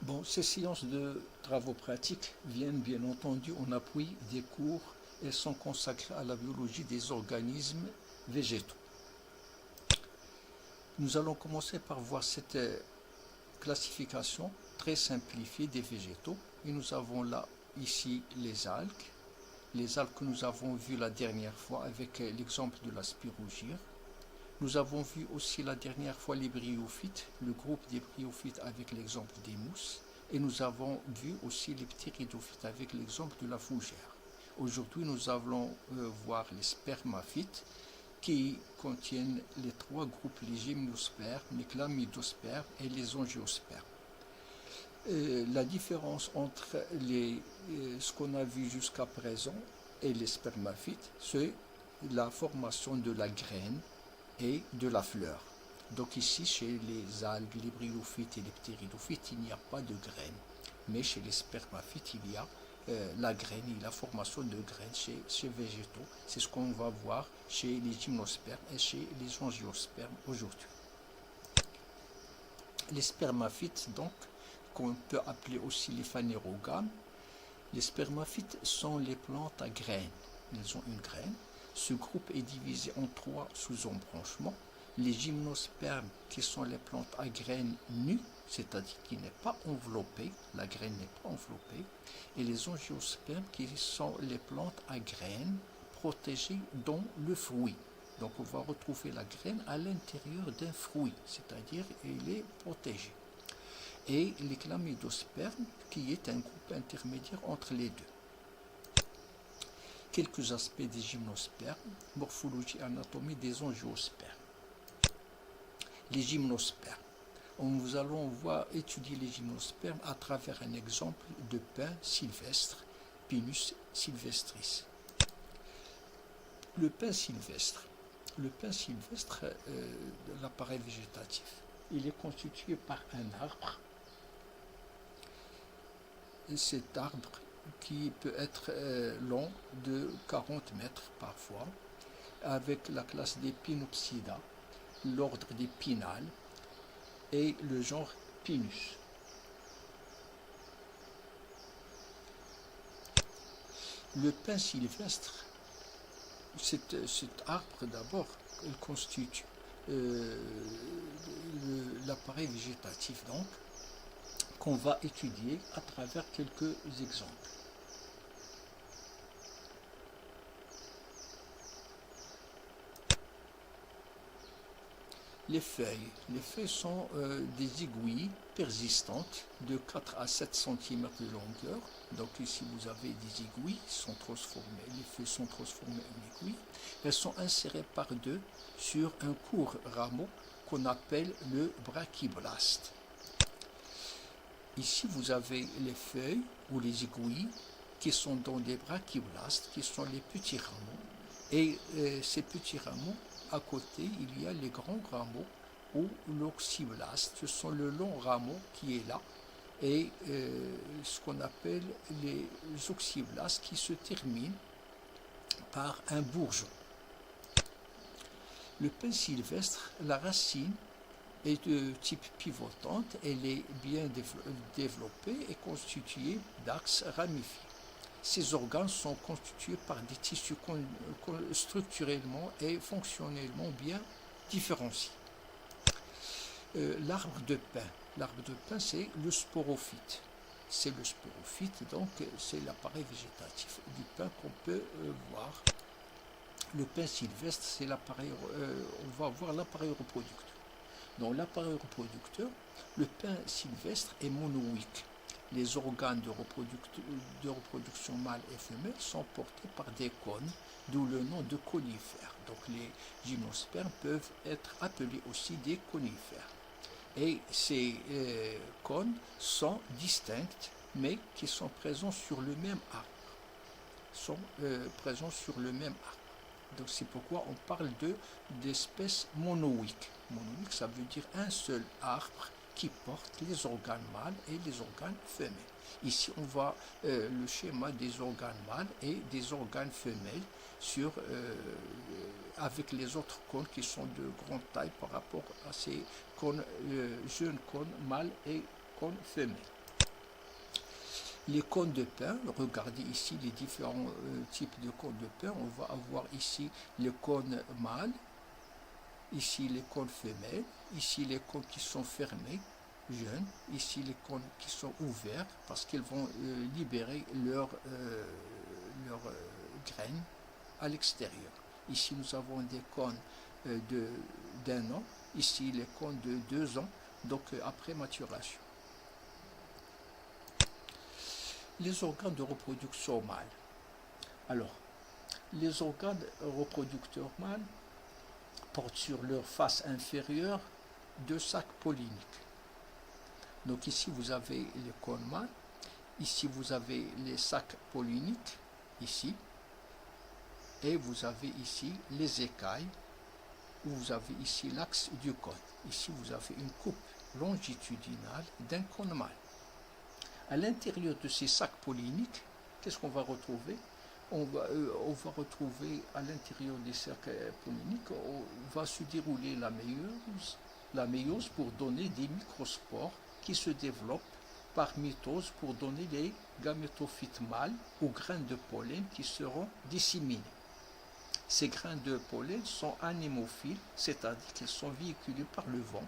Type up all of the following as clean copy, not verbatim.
Bon, ces séances de travaux pratiques viennent bien entendu en appui des cours et sont consacrées à la biologie des organismes végétaux. Nous allons commencer par voir cette classification très simplifiée des végétaux. Et nous avons là, ici, les algues que nous avons vues la dernière fois avec l'exemple de la spirogyre. Nous avons vu aussi la dernière fois les bryophytes, le groupe des bryophytes avec l'exemple des mousses. Et nous avons vu aussi les ptéridophytes avec l'exemple de la fougère. Aujourd'hui, nous allons voir les spermaphytes qui contiennent les trois groupes, les gymnospermes, les chlamydospermes et les angiospermes. La différence entre ce qu'on a vu jusqu'à présent et les spermaphytes, c'est la formation de la graine et de la fleur. Donc ici, chez les algues, les bryophytes et les ptéridophytes, il n'y a pas de graines. Mais chez les spermaphytes, il y a la graine et la formation de graines chez végétaux. C'est ce qu'on va voir chez les gymnospermes et chez les angiospermes aujourd'hui. Les spermaphytes, donc, qu'on peut appeler aussi les phanérogames, les spermaphytes sont les plantes à graines. Ils ont une graine. Ce groupe est divisé en trois sous-embranchements. Les gymnospermes, qui sont les plantes à graines nues, c'est-à-dire qui n'est pas enveloppée, la graine n'est pas enveloppée, et les angiospermes, qui sont les plantes à graines protégées dans le fruit. Donc on va retrouver la graine à l'intérieur d'un fruit, c'est-à-dire elle est protégée. Et les chlamydospermes, qui est un groupe intermédiaire entre les deux. Quelques aspects des gymnospermes, morphologie et anatomie des angiospermes. Les gymnospermes. Nous allons étudier les gymnospermes à travers un exemple de pin sylvestre, Pinus sylvestris. Le pin sylvestre. Le pin sylvestre de l'appareil végétatif, il est constitué par un arbre. Et cet arbre qui peut être long de 40 mètres parfois, avec la classe des Pinopsida, l'ordre des Pinales et le genre Pinus. Le pin sylvestre, cet arbre d'abord, il constitue l'appareil végétatif donc, qu'on va étudier à travers quelques exemples. Les feuilles sont des aiguilles persistantes de 4 à 7 cm de longueur. Donc ici vous avez des aiguilles qui sont transformées, les feuilles sont transformées en aiguilles. Elles sont insérées par deux sur un court rameau qu'on appelle le brachyblaste. Ici vous avez les feuilles ou les aiguilles qui sont dans des brachyblastes, qui sont les petits rameaux. Et ces petits rameaux, à côté, il y a les grands rameaux ou l'oxyblaste. Ce sont le long rameau qui est là et ce qu'on appelle les oxyblastes qui se terminent par un bourgeon. Le pin sylvestre, la racine est de type pivotante, elle est bien développée et constituée d'axes ramifiés. Ces organes sont constitués par des tissus structurellement et fonctionnellement bien différenciés. L'arbre de pin, c'est le sporophyte. C'est le sporophyte, donc c'est l'appareil végétatif du pin qu'on peut voir. Le pin sylvestre, c'est l'appareil, on va voir l'appareil reproducteur. Dans l'appareil reproducteur, le pin sylvestre est monoïque. Les organes de reproduction mâle et femelle sont portés par des cônes, d'où le nom de conifères. Donc les gymnospermes peuvent être appelés aussi des conifères. Et ces cônes sont distincts, mais qui sont présents sur le même arbre. Donc c'est pourquoi on parle d'espèces monoïques. Monoïque, ça veut dire un seul arbre qui porte les organes mâles et les organes femelles. Ici, on voit le schéma des organes mâles et des organes femelles avec les autres cônes qui sont de grande taille par rapport à ces cônes, jeunes cônes mâles et cônes femelles. Les cônes de pain, regardez ici les différents types de cônes de pain. On va avoir ici les cônes mâles, ici les cônes femelles, ici les cônes qui sont fermés, jeunes, ici les cônes qui sont ouverts parce qu'ils vont libérer leurs graines à l'extérieur. Ici nous avons des cônes d'un an, ici les cônes de 2 ans, donc après maturation. Les organes de reproduction mâle. Alors, les organes reproducteurs mâles portent sur leur face inférieure 2 sacs polliniques. Donc ici vous avez les cônes mâles, ici vous avez les sacs polliniques, ici, et vous avez ici les écailles, où vous avez ici l'axe du cône. Ici vous avez une coupe longitudinale d'un cône mâle. À l'intérieur de ces sacs polliniques, qu'est-ce qu'on va retrouver? On va retrouver à l'intérieur des sacs polliniques, va se dérouler la méiose pour donner des microspores qui se développent par mitose pour donner les gamétophytes mâles aux graines de pollen qui seront disséminés. Ces grains de pollen sont anémophiles, c'est-à-dire qu'ils sont véhiculés par le vent.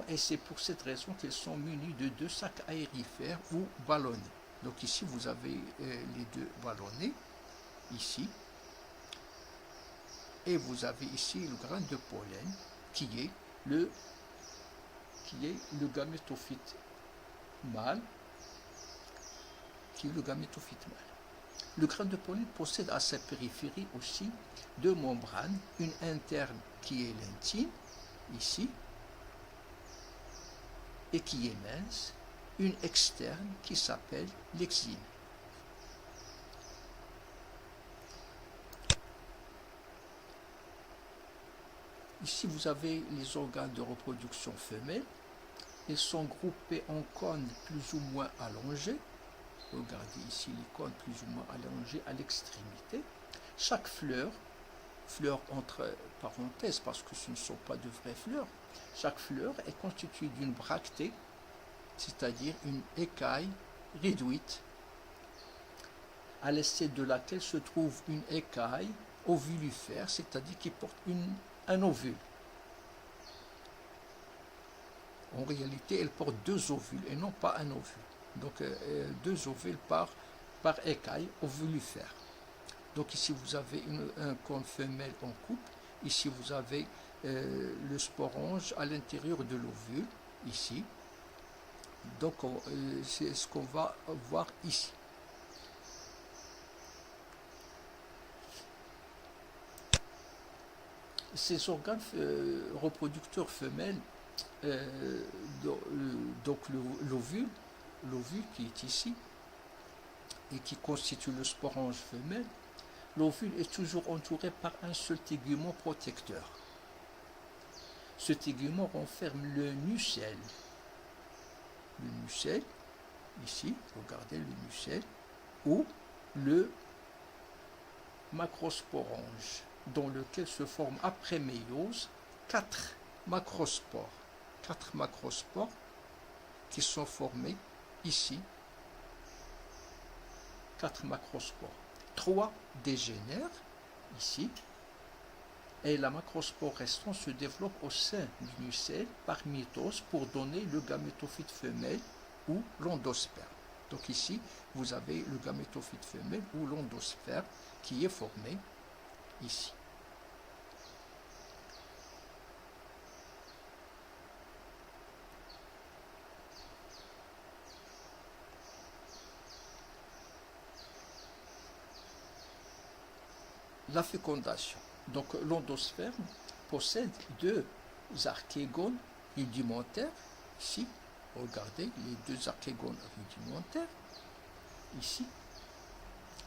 Et c'est pour cette raison qu'ils sont munis de 2 sacs aérifères ou ballonnés. Donc ici vous avez les 2 ballonnés, ici, et vous avez ici le grain de pollen qui est le gamétophyte mâle, Le grain de pollen possède à sa périphérie aussi 2 membranes, une interne qui est l'intime, ici, et qui est mince, une externe qui s'appelle l'exine. Ici, vous avez les organes de reproduction femelles. Ils sont groupés en cônes plus ou moins allongés. Regardez ici les cônes plus ou moins allongés à l'extrémité. Chaque fleur entre parenthèses parce que ce ne sont pas de vraies fleurs, chaque fleur est constituée d'une bractée, c'est-à-dire une écaille réduite, à l'essai de laquelle se trouve une écaille ovulifère, c'est-à-dire qui porte un ovule. En réalité, elle porte 2 ovules et non pas un ovule. Donc 2 ovules par écaille ovulifère. Donc ici vous avez un cône femelle en couple, ici vous avez le sporange à l'intérieur de l'ovule, ici. Donc c'est ce qu'on va voir ici. Ces organes reproducteurs femelles, donc l'ovule qui est ici, et qui constitue le sporange femelle, l'ovule est toujours entouré par un seul tégument protecteur. Ce tégument renferme le nucelle. Le nucelle, ici, regardez le nucelle, ou le macrosporange, dans lequel se forment après méiose 4 macrospores. 4 macrospores qui sont formés ici. 4 macrospores. 3 dégénèrent ici, et la macrospore restant se développe au sein du nucelle par mitose pour donner le gamétophyte femelle ou l'endosperme. Donc ici, vous avez le gamétophyte femelle ou l'endosperme qui est formé ici. La fécondation. Donc l'endosperme possède 2 archégones rudimentaires. Ici, regardez les 2 archégones rudimentaires. Ici,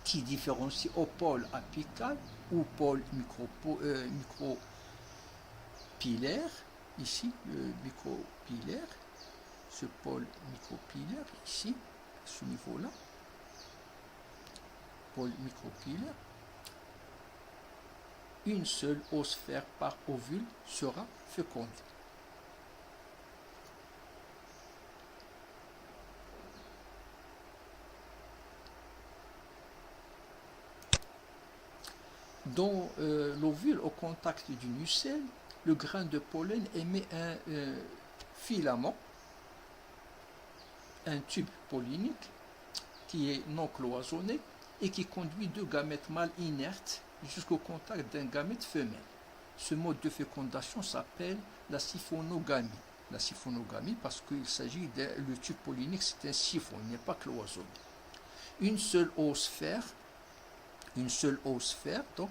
qui différencient au pôle apical ou pôle micropillaire. Ici, le micropillaire, ce pôle micropillaire, ici, à ce niveau-là, pôle micropillaire. Une seule oosphère par ovule sera fécondée. Dans l'ovule, au contact du nucelle, le grain de pollen émet un filament, un tube pollinique qui est non cloisonné et qui conduit deux gamètes mâles inertes jusqu'au contact d'un gamète femelle. Ce mode de fécondation s'appelle la siphonogamie. La siphonogamie parce qu'il s'agit le tube pollinique, c'est un siphon, il n'est pas cloisonné. Une seule oosphère, donc,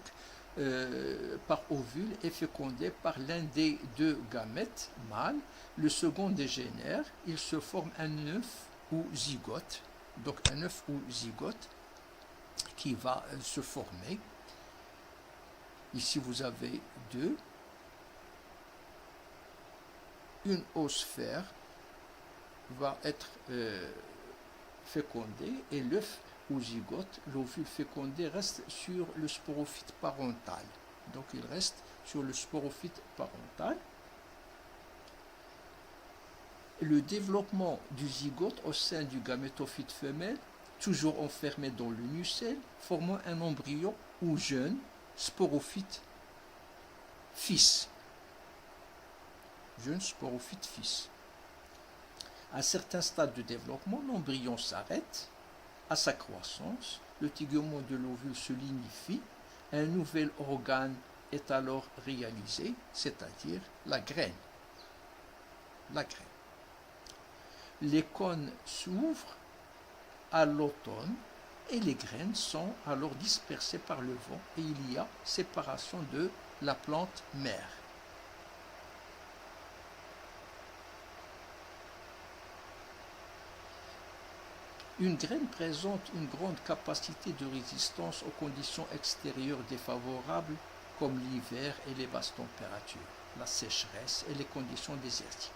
par ovule est fécondée par l'un des deux gamètes mâles. Le second dégénère, il se forme un œuf ou zygote. Donc un œuf ou zygote qui va se former. Ici vous avez deux. Une oosphère va être fécondée et l'œuf ou zygote, l'ovule fécondé, reste sur le sporophyte parental. Donc il reste sur le sporophyte parental. Le développement du zygote au sein du gamétophyte femelle, toujours enfermé dans le nucelle, formant un embryon ou jeune sporophyte fils. Jeune sporophyte fils. À certains stades de développement, l'embryon s'arrête à sa croissance, le tigement de l'ovule se lignifie, un nouvel organe est alors réalisé, c'est-à-dire la graine. La graine. Les cônes s'ouvrent à l'automne et les graines sont alors dispersées par le vent et il y a séparation de la plante mère. Une graine présente une grande capacité de résistance aux conditions extérieures défavorables comme l'hiver et les basses températures, la sécheresse et les conditions désertiques.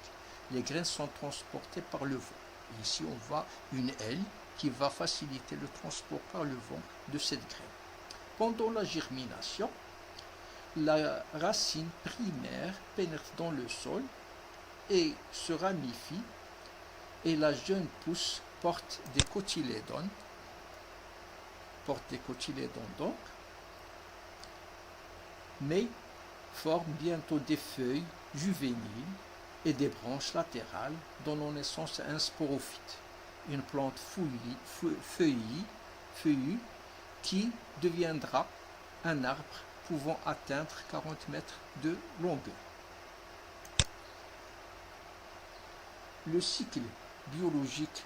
Les graines sont transportées par le vent. Ici, on voit une aile qui va faciliter le transport par le vent de cette graine. Pendant la germination, la racine primaire pénètre dans le sol et se ramifie et la jeune pousse porte des cotylédones, donc, mais forme bientôt des feuilles juvéniles et des branches latérales donnant naissance à un sporophyte, une plante feuillue qui deviendra un arbre pouvant atteindre 40 mètres de longueur. Le cycle biologique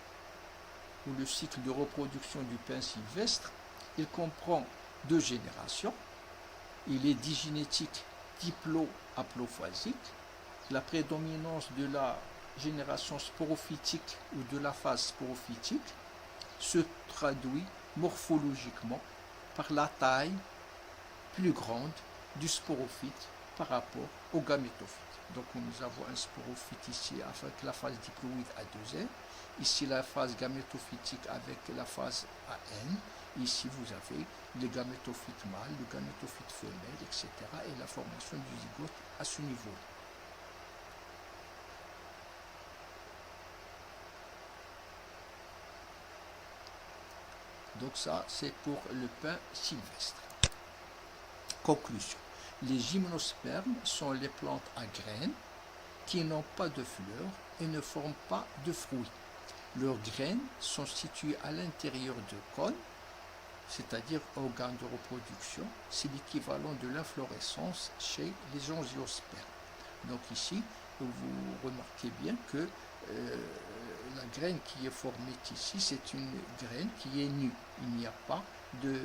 ou le cycle de reproduction du pin sylvestre, il comprend deux générations. Il est digénétique diplo-haplophasique. La prédominance de la génération sporophytique ou de la phase sporophytique se traduit morphologiquement par la taille plus grande du sporophyte par rapport au gamétophyte. Donc nous avons un sporophyte ici avec la phase diploïde à 2N, ici la phase gamétophytique avec la phase AN, ici vous avez le gamétophyte mâle, le gamétophyte femelle, etc. et la formation du zygote à ce niveau. Donc ça c'est pour le pin sylvestre. Conclusion. Les gymnospermes sont les plantes à graines qui n'ont pas de fleurs et ne forment pas de fruits. Leurs graines sont situées à l'intérieur de cônes, c'est-à-dire organes de reproduction. C'est l'équivalent de l'inflorescence chez les angiospermes. Donc ici, vous remarquez bien que la graine qui est formée ici, c'est une graine qui est nue. Il n'y a pas de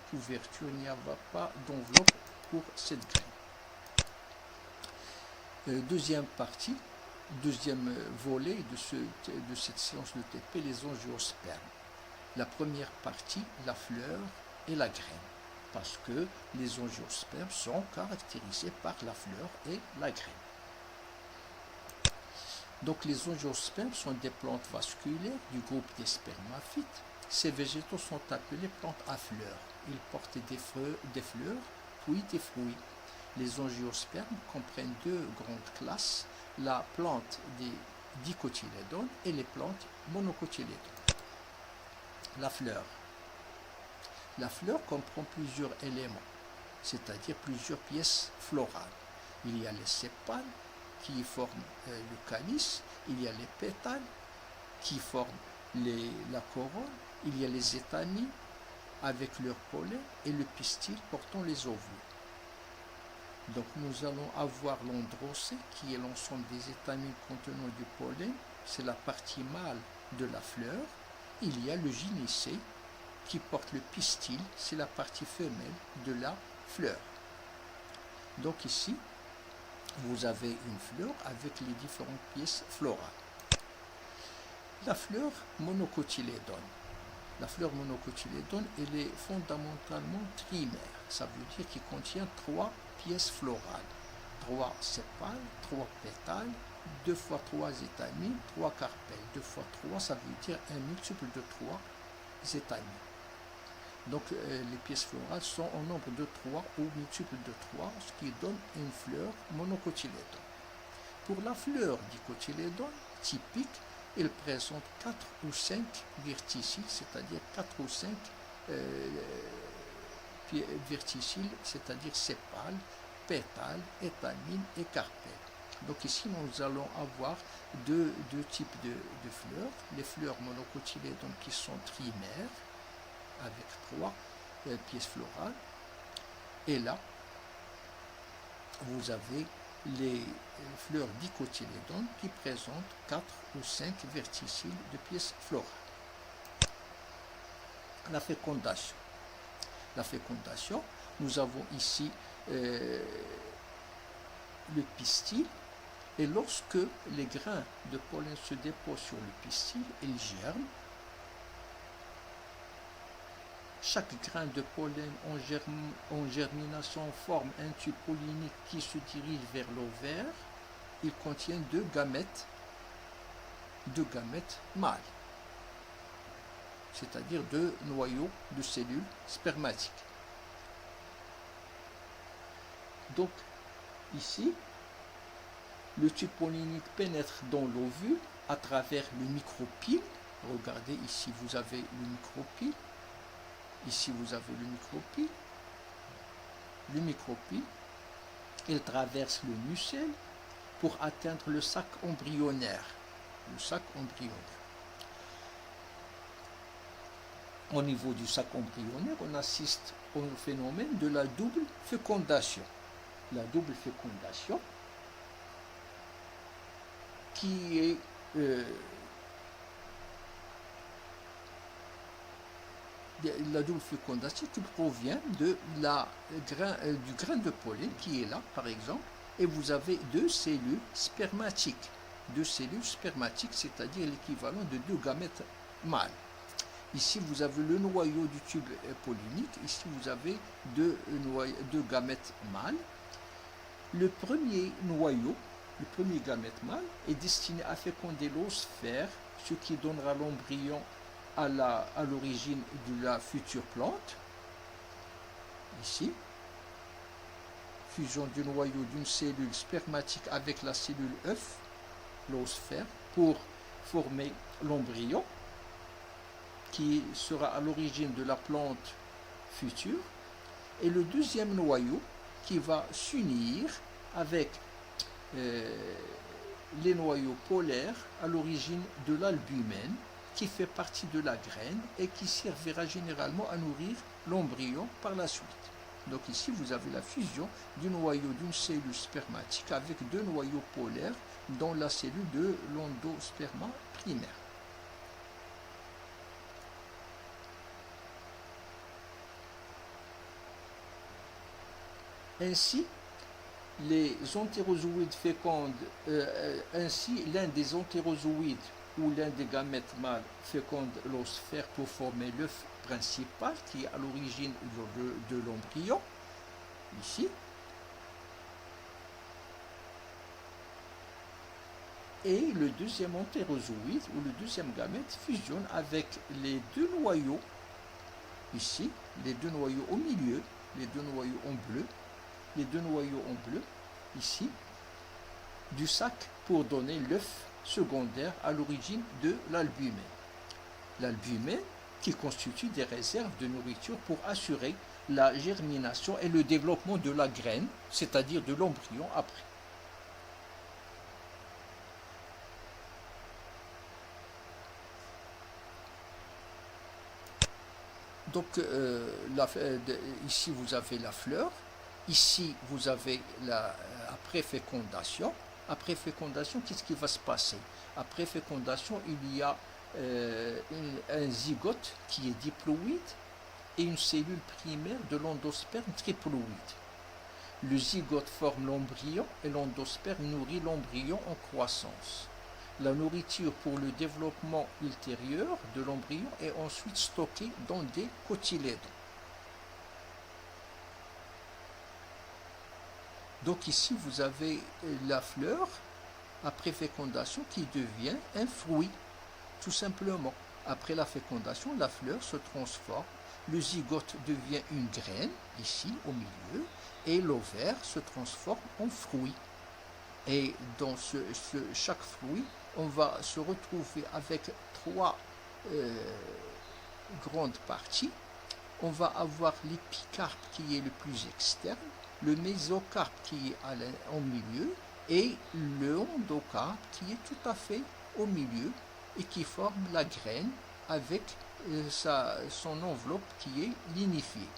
couverture, il n'y a pas d'enveloppe pour cette graine. Deuxième partie, deuxième volet de cette séance de TP, les angiospermes. La première partie, la fleur et la graine, parce que les angiospermes sont caractérisés par la fleur et la graine. Donc les angiospermes sont des plantes vasculaires du groupe des spermaphytes. Ces végétaux sont appelés plantes à fleurs. Ils portent des fleurs, puis des fruits. Les angiospermes comprennent deux grandes classes, la plante des dicotylédones et les plantes monocotylédones. La fleur. La fleur comprend plusieurs éléments. c'est-à-dire plusieurs pièces florales. Il y a les sépales qui forment le calice, il y a les pétales qui forment la couronne, il y a les étamines avec leur pollen et le pistil portant les ovules. Donc nous allons avoir l'androcée qui est l'ensemble des étamines contenant du pollen, c'est la partie mâle de la fleur. Il y a le gynécée qui porte le pistil, c'est la partie femelle de la fleur. Donc ici, vous avez une fleur avec les différentes pièces florales. La fleur monocotylédone. La fleur monocotylédone, elle est fondamentalement trimaire. Ça veut dire qu'il contient 3 pièces florales. 3 sépales, 3 pétales, 2 fois 3 étamines, 3 carpelles. 2 fois 3, ça veut dire un multiple de 3 étamines. Donc les pièces florales sont en nombre de 3 ou multiple de 3, ce qui donne une fleur monocotylédone. Pour la fleur dicotylédone typique, elle présente 4 ou 5 verticilles, c'est-à-dire 4 ou 5 verticilles, c'est-à-dire sépales, pétales, étamines et carpelles. Donc ici, nous allons avoir deux types de fleurs. Les fleurs monocotylédones qui sont trimaires, avec 3 pièces florales. Et là, vous avez les fleurs dicotylédones qui présentent 4 ou 5 verticilles de pièces florales. La fécondation. La fécondation, nous avons ici le pistil, et lorsque les grains de pollen se déposent sur le pistil, ils germent. Chaque grain de pollen en germination forme un tube pollinique qui se dirige vers l'ovaire. Il contient 2 gamètes mâles, c'est-à-dire 2 noyaux de cellules spermatiques. Donc, ici, le tube pollinique pénètre dans l'ovule à travers le micropyle. Regardez, ici, vous avez le micropyle. Ici, vous avez le micropyle. Le micropyle, il traverse le nucelle pour atteindre le sac embryonnaire. Le sac embryonnaire. Au niveau du sac embryonnaire, on assiste au phénomène de la double fécondation. La double fécondation qui est la double fécondation qui provient de du grain de pollen qui est là, par exemple, et vous avez 2 cellules spermatiques. 2 cellules spermatiques, c'est-à-dire l'équivalent de 2 gamètes mâles. Ici, vous avez le noyau du tube pollinique. Ici, vous avez 2 gamètes mâles. Le premier noyau, le premier gamète mâle, est destiné à féconder l'oosphère, ce qui donnera l'embryon à l'origine de la future plante. Ici, fusion du noyau d'une cellule spermatique avec la cellule œuf, l'oosphère, pour former l'embryon qui sera à l'origine de la plante future, et le deuxième noyau qui va s'unir avec les noyaux polaires à l'origine de l'albumène qui fait partie de la graine et qui servira généralement à nourrir l'embryon par la suite. Donc ici, vous avez la fusion du noyau d'une cellule spermatique avec 2 noyaux polaires dans la cellule de l'endosperma primaire. Ainsi, les entérozoïdes fécondent, l'un des entérozoïdes ou l'un des gamètes mâles féconde l'oosphère pour former l'œuf principal qui est à l'origine de l'embryon, ici. Et le deuxième entérozoïde ou le deuxième gamète fusionne avec les 2 noyaux, ici, les 2 noyaux au milieu, les 2 noyaux en bleu, les 2 noyaux en bleu, ici, du sac pour donner l'œuf secondaire à l'origine de l'albumène. L'albumène qui constitue des réserves de nourriture pour assurer la germination et le développement de la graine, c'est-à-dire de l'embryon après. Donc ici vous avez la fleur, ici vous avez la préfécondation. Après fécondation, qu'est-ce qui va se passer? Après fécondation, il y a un zygote qui est diploïde et une cellule primaire de l'endosperme triploïde. Le zygote forme l'embryon et l'endosperme nourrit l'embryon en croissance. La nourriture pour le développement ultérieur de l'embryon est ensuite stockée dans des cotylédons. Donc ici, vous avez la fleur après fécondation qui devient un fruit, tout simplement. Après la fécondation, la fleur se transforme, le zygote devient une graine, ici au milieu, et l'ovaire se transforme en fruit. Et dans chaque fruit, on va se retrouver avec trois grandes parties. On va avoir l'épicarpe qui est le plus externe, le mésocarpe qui est au milieu et le endocarpe qui est tout à fait au milieu et qui forme la graine avec son enveloppe qui est lignifiée.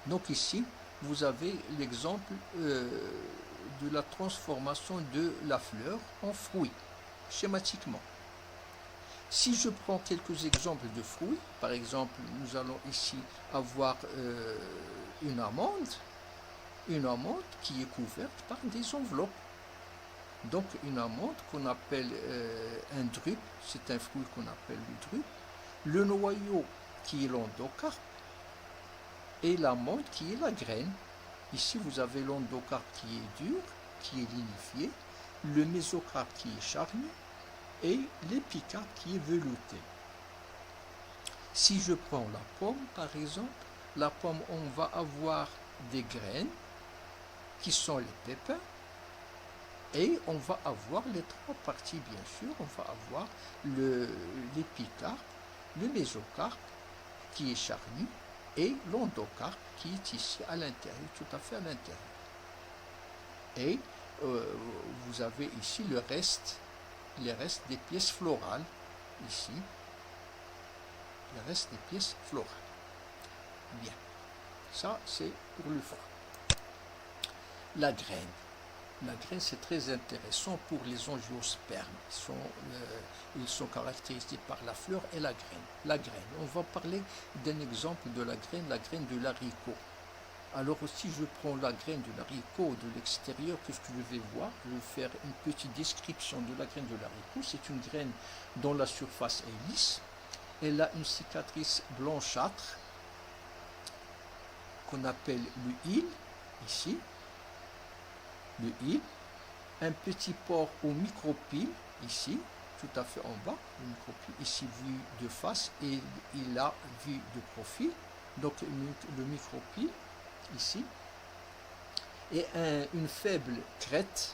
Donc ici, vous avez l'exemple de la transformation de la fleur en fruit, schématiquement. Si je prends quelques exemples de fruits, par exemple, nous allons ici avoir une amande qui est couverte par des enveloppes. Donc une amande qu'on appelle un drupe, c'est un fruit qu'on appelle le drupe, le noyau qui est l'endocarpe et l'amande qui est la graine. Ici vous avez l'endocarpe qui est dur, qui est lignifié, le mésocarpe qui est charnu et l'épicarpe qui est velouté. Si je prends la pomme par exemple, la pomme on va avoir des graines qui sont les pépins et on va avoir les trois parties bien sûr, on va avoir l'épicarpe, le mésocarpe qui est charnu et l'endocarpe qui est ici à l'intérieur, tout à fait à l'intérieur. Et vous avez ici les restes des pièces florales, ici, les restes des pièces florales. Bien, ça c'est pour le fruit. La graine. La graine, c'est très intéressant pour les angiospermes. Ils sont caractérisés par la fleur et la graine. La graine, on va parler d'un exemple de la graine de l'haricot. Alors si je prends la graine de l'haricot de l'extérieur, qu'est-ce que je vais voir? Je vais faire une petite description de la graine de l'haricot. C'est une graine dont la surface est lisse. Elle a une cicatrice blanchâtre qu'on appelle le hile, ici. Le hile, un petit pore au micropyle, ici, tout à fait en bas, le micropyle, ici vu de face et il a vu de profil, donc le micropyle, ici, et une faible crête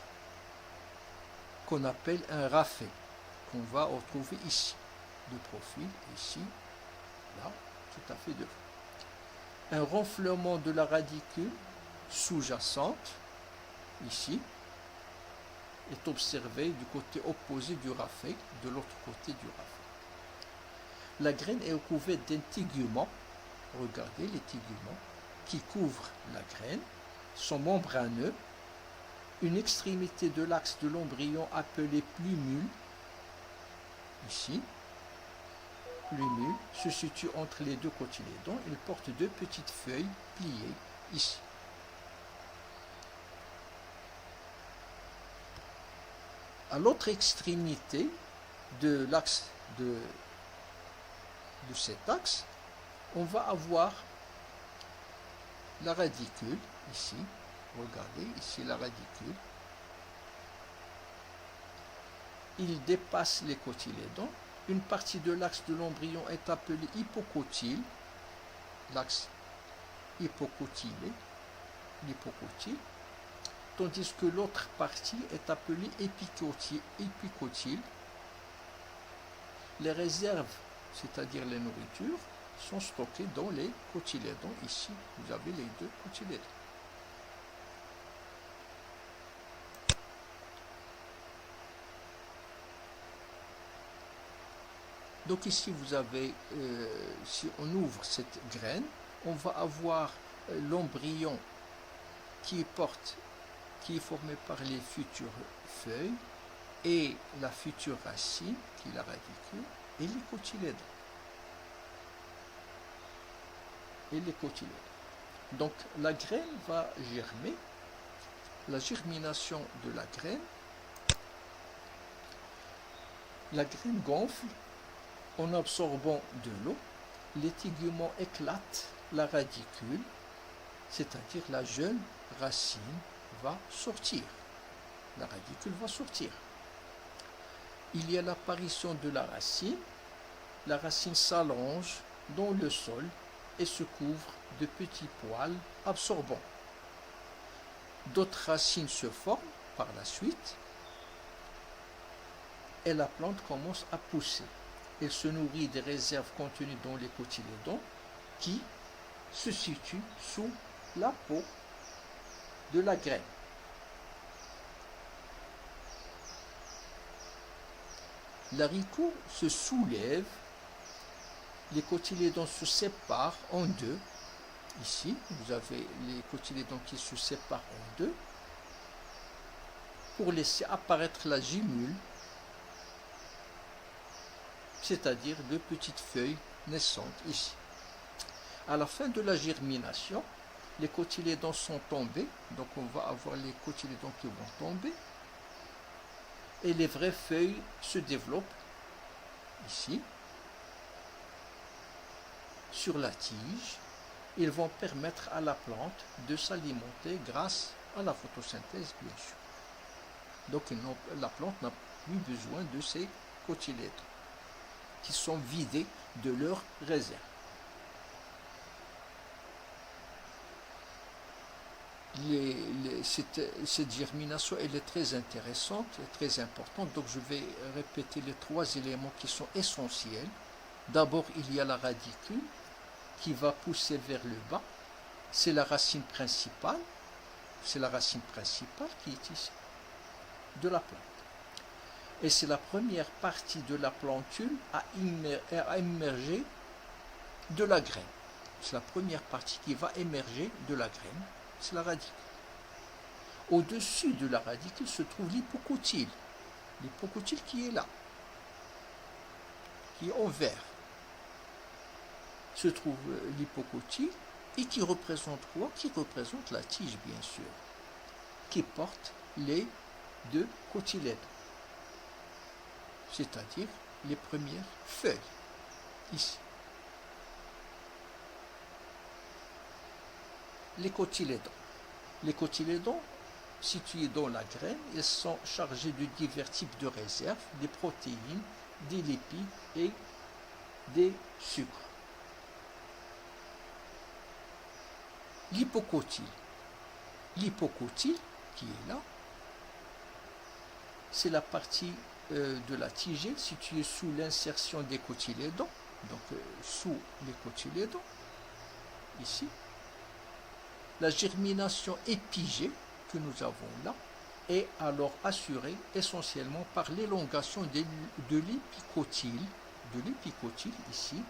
qu'on appelle un rafet, qu'on va retrouver ici, de profil, ici, là, tout à fait devant. Un renflement de la radicule sous-jacente, ici, est observé du côté opposé du rafet, de l'autre côté du rafet. La graine est recouverte d'un tégument, regardez les téguments, qui couvrent la graine, sont membraneux, une extrémité de l'axe de l'embryon appelée plumule, ici, plumule, se situe entre les deux cotylédons, il porte deux petites feuilles pliées, ici. À l'autre extrémité de l'axe de cet axe, on va avoir la radicule, ici, regardez, ici la radicule. Il dépasse les cotylédons. Une partie de l'axe de l'embryon est appelée hypocotyle, l'axe hypocotylé, l'hypocotyle, tandis que l'autre partie est appelée épicotyle. Les réserves, c'est-à-dire les nourritures, sont stockés dans les cotylédons. Ici, vous avez les deux cotylédons. Donc ici, vous avez, si on ouvre cette graine, on va avoir l'embryon qui est formé par les futures feuilles et la future racine, qui est la radicule, et les cotylédons. Donc la graine va germer. La germination de la graine gonfle en absorbant de l'eau. Les tégument éclate la radicule, c'est-à-dire la jeune racine va sortir. La radicule va sortir. Il y a l'apparition de la racine s'allonge dans le sol et se couvre de petits poils absorbants. D'autres racines se forment par la suite et la plante commence à pousser. Elle se nourrit des réserves contenues dans les cotylédons qui se situent sous la peau de la graine. L'haricot se soulève, les cotylédons se séparent en deux. Ici, vous avez les cotylédons qui se séparent en deux pour laisser apparaître la gimule, c'est-à-dire de petites feuilles naissantes ici. À la fin de la germination, les cotylédons sont tombés, donc on va avoir les cotylédons qui vont tomber, et les vraies feuilles se développent ici, sur la tige. Ils vont permettre à la plante de s'alimenter grâce à la photosynthèse, bien sûr. Donc la plante n'a plus besoin de ces cotylédons qui sont vidés de leurs réserves. Cette germination, elle est très intéressante et très importante. Donc je vais répéter les trois éléments qui sont essentiels. D'abord, il y a la radicule qui va pousser vers le bas. C'est la racine principale. C'est la racine principale qui est ici, de la plante. Et c'est la première partie de la plantule à émerger de la graine. C'est la première partie qui va émerger de la graine. C'est la radicule. Au-dessus de la radicule se trouve l'hypocotyle. L'hypocotyle qui est là, qui est en vert. Se trouve l'hypocotyle et qui représente quoi? Qui représente la tige, bien sûr, qui porte les deux cotylédons, c'est-à-dire les premières feuilles, ici. Les cotylédons. Les cotylédons, situés dans la graine, ils sont chargés de divers types de réserves, des protéines, des lipides et des sucres. L'hypocotyle. L'hypocotyle, qui est là, c'est la partie de la tigelle située sous l'insertion des cotylédons, donc sous les cotylédons, ici. La germination épigée que nous avons là est alors assurée essentiellement par l'élongation de l'épicotyle ici,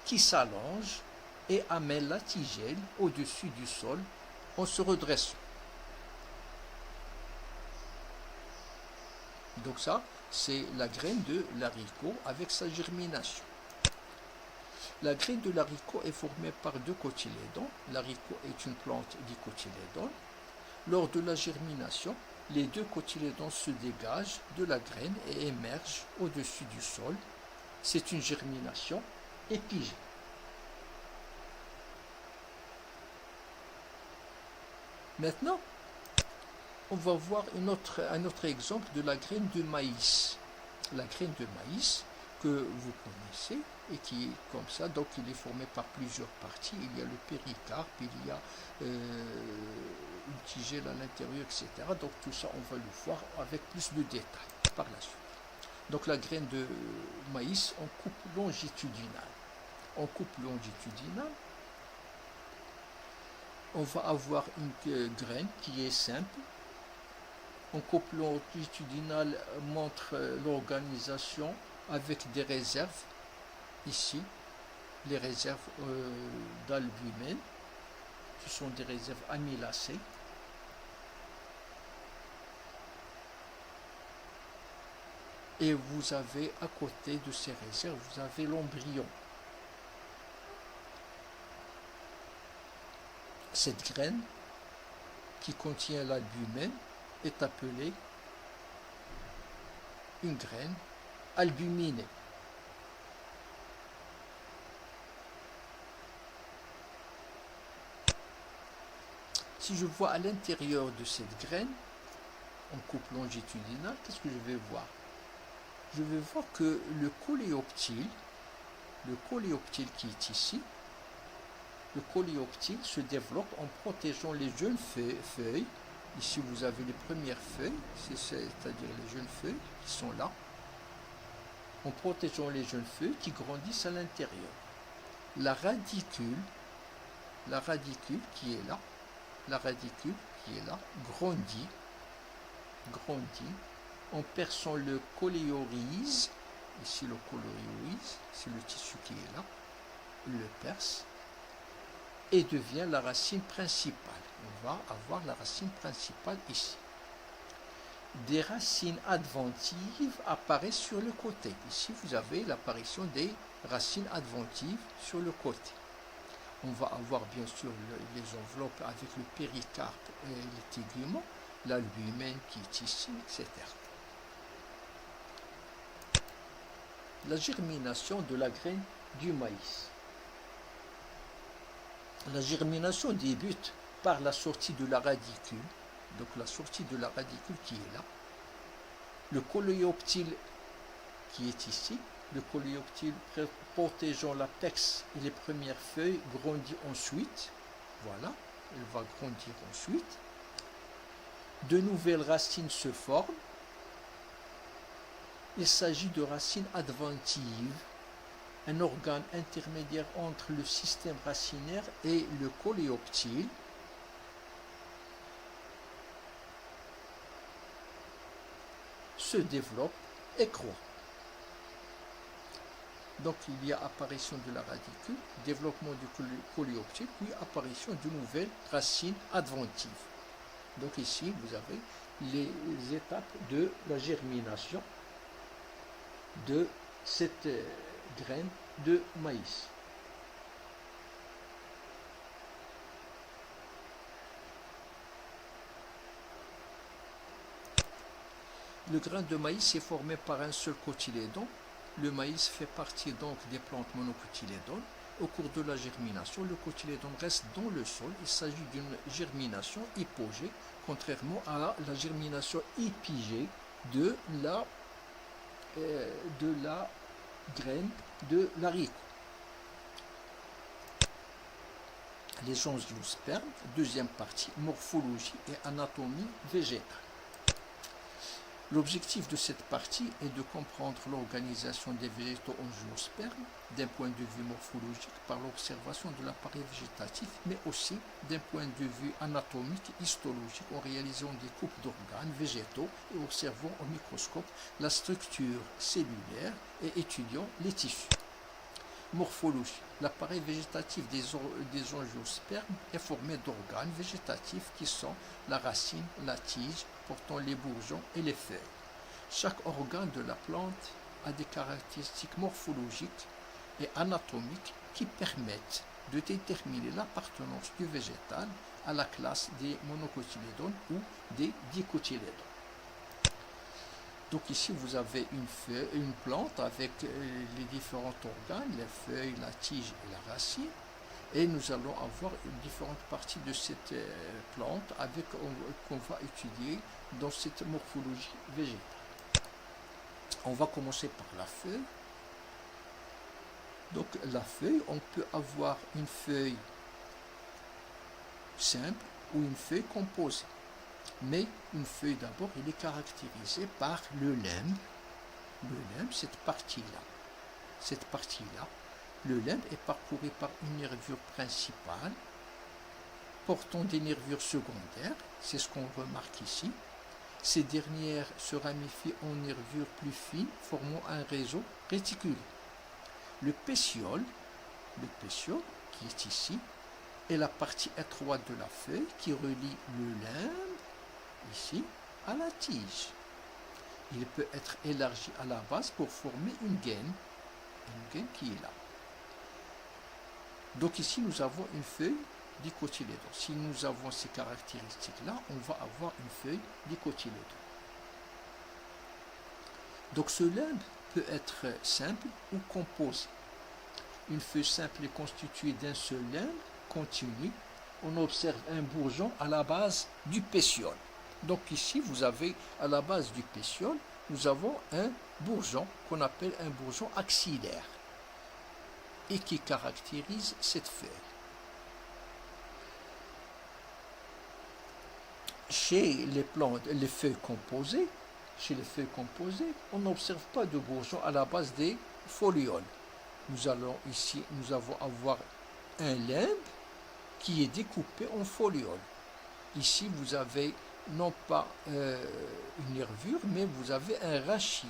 qui s'allonge et amène la tigelle au-dessus du sol en se redressant. Donc ça, c'est la graine de l'haricot avec sa germination. La graine de l'haricot est formée par deux cotylédons. L'haricot est une plante dicotylédone. Lors de la germination, les deux cotylédons se dégagent de la graine et émergent au-dessus du sol. C'est une germination épigée. Maintenant, on va voir un autre exemple de la graine de maïs. La graine de maïs que vous connaissez et qui est comme ça, donc il est formé par plusieurs parties. Il y a le péricarpe, il y a une tigelle à l'intérieur, etc. Donc tout ça, on va le voir avec plus de détails par la suite. Donc la graine de maïs en coupe longitudinale. en coupe longitudinale, on va avoir une graine qui est simple. En coupe longitudinale montre l'organisation avec des réserves. Ici, les réserves d'albumine, ce sont des réserves amylacées. Et vous avez à côté de ces réserves, vous avez l'embryon. Cette graine qui contient l'albumine est appelée une graine albuminée. Si je vois à l'intérieur de cette graine, en coupe longitudinale, qu'est-ce que je vais voir? Je vais voir que le coléoptile qui est ici, le coléoptile se développe en protégeant les jeunes feuilles. Ici, vous avez les premières feuilles, c'est-à-dire les jeunes feuilles qui sont là, en protégeant les jeunes feuilles qui grandissent à l'intérieur. La radicule qui est là, grandit en perçant le coléoryse. Ici, le coléoryse, c'est le tissu qui est là, il le perce et devient la racine principale. On va avoir la racine principale ici. Des racines adventives apparaissent sur le côté. Ici, vous avez l'apparition des racines adventives sur le côté. On va avoir bien sûr les enveloppes avec le péricarpe et les téguments, l'albumine qui est ici, etc. La germination de la graine du maïs. La germination débute par la sortie de la radicule, donc la sortie de la radicule qui est là. Le coléoptile qui est ici, le coléoptile protégeant l'apex et les premières feuilles grandit ensuite. Voilà, elle va grandir ensuite. De nouvelles racines se forment. Il s'agit de racines adventives, un organe intermédiaire entre le système racinaire et le coléoptile. Se développe et croît. Donc il y a apparition de la radicule, développement du coléoptile, puis apparition de nouvelles racines adventives. Donc ici vous avez les étapes de la germination de cette graine de maïs. Le grain de maïs est formé par un seul cotylédon. Le maïs fait partie donc des plantes monocotylédones. Au cours de la germination, le cotylédon reste dans le sol. Il s'agit d'une germination hypogée, contrairement à la germination épigée de la graine de l'haricot. Les angiospermes, deuxième partie, morphologie et anatomie végétale. L'objectif de cette partie est de comprendre l'organisation des végétaux angiospermes d'un point de vue morphologique par l'observation de l'appareil végétatif, mais aussi d'un point de vue anatomique et histologique en réalisant des coupes d'organes végétaux et observant au microscope la structure cellulaire et étudiant les tissus. Morphologie. L'appareil végétatif des angiospermes est formé d'organes végétatifs qui sont la racine, la tige, portant les bourgeons et les feuilles. Chaque organe de la plante a des caractéristiques morphologiques et anatomiques qui permettent de déterminer l'appartenance du végétal à la classe des monocotylédones ou des dicotylédones. Donc ici vous avez une plante avec les différents organes, les feuilles, la tige et la racine. Et nous allons avoir différentes parties de cette plante qu'on va étudier dans cette morphologie végétale. On va commencer par la feuille. Donc la feuille, on peut avoir une feuille simple ou une feuille composée. Mais une feuille d'abord, elle est caractérisée par le limbe. Le limbe, cette partie-là. Cette partie-là Le limbe est parcouru par une nervure principale portant des nervures secondaires, c'est ce qu'on remarque ici. Ces dernières se ramifient en nervures plus fines, formant un réseau réticulé. Le pétiole, qui est ici, est la partie étroite de la feuille qui relie le limbe, ici, à la tige. Il peut être élargi à la base pour former une gaine qui est là. Donc ici, nous avons une feuille dicotylédone. Si nous avons ces caractéristiques-là, on va avoir une feuille dicotylédone. Donc ce limbe peut être simple ou composé. Une feuille simple est constituée d'un seul limbe continu. On observe un bourgeon à la base du pétiole. Donc ici, vous avez à la base du pétiole, nous avons un bourgeon qu'on appelle un bourgeon axillaire et qui caractérise cette feuille. Chez les plantes, les feuilles composées, on n'observe pas de bourgeon à la base des folioles. Nous allons avoir un limbe qui est découpé en folioles. Ici, vous avez non pas une nervure, mais vous avez un rachis.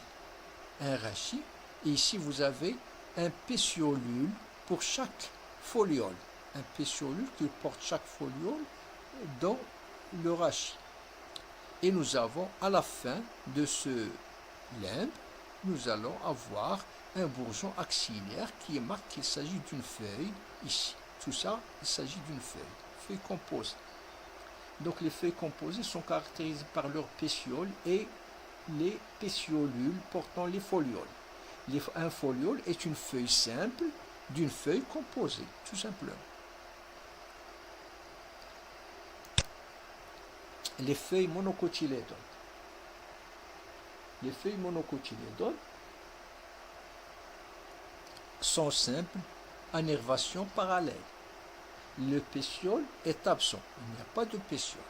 Et ici, vous avez un pétiolule pour chaque foliole. Un pétiolule qui porte chaque foliole dans le rachis. Et nous avons à la fin de ce limbe, nous allons avoir un bourgeon axillaire qui marque qu'il s'agit d'une feuille ici. Tout ça, il s'agit d'une feuille composée. Donc les feuilles composées sont caractérisées par leurs pétioles et les pétiolules portant les folioles. Un foliole est une feuille simple d'une feuille composée, tout simplement. Les feuilles monocotylédones. Les feuilles monocotylédones sont simples à nervation parallèle. Le pétiole est absent, il n'y a pas de pétiole.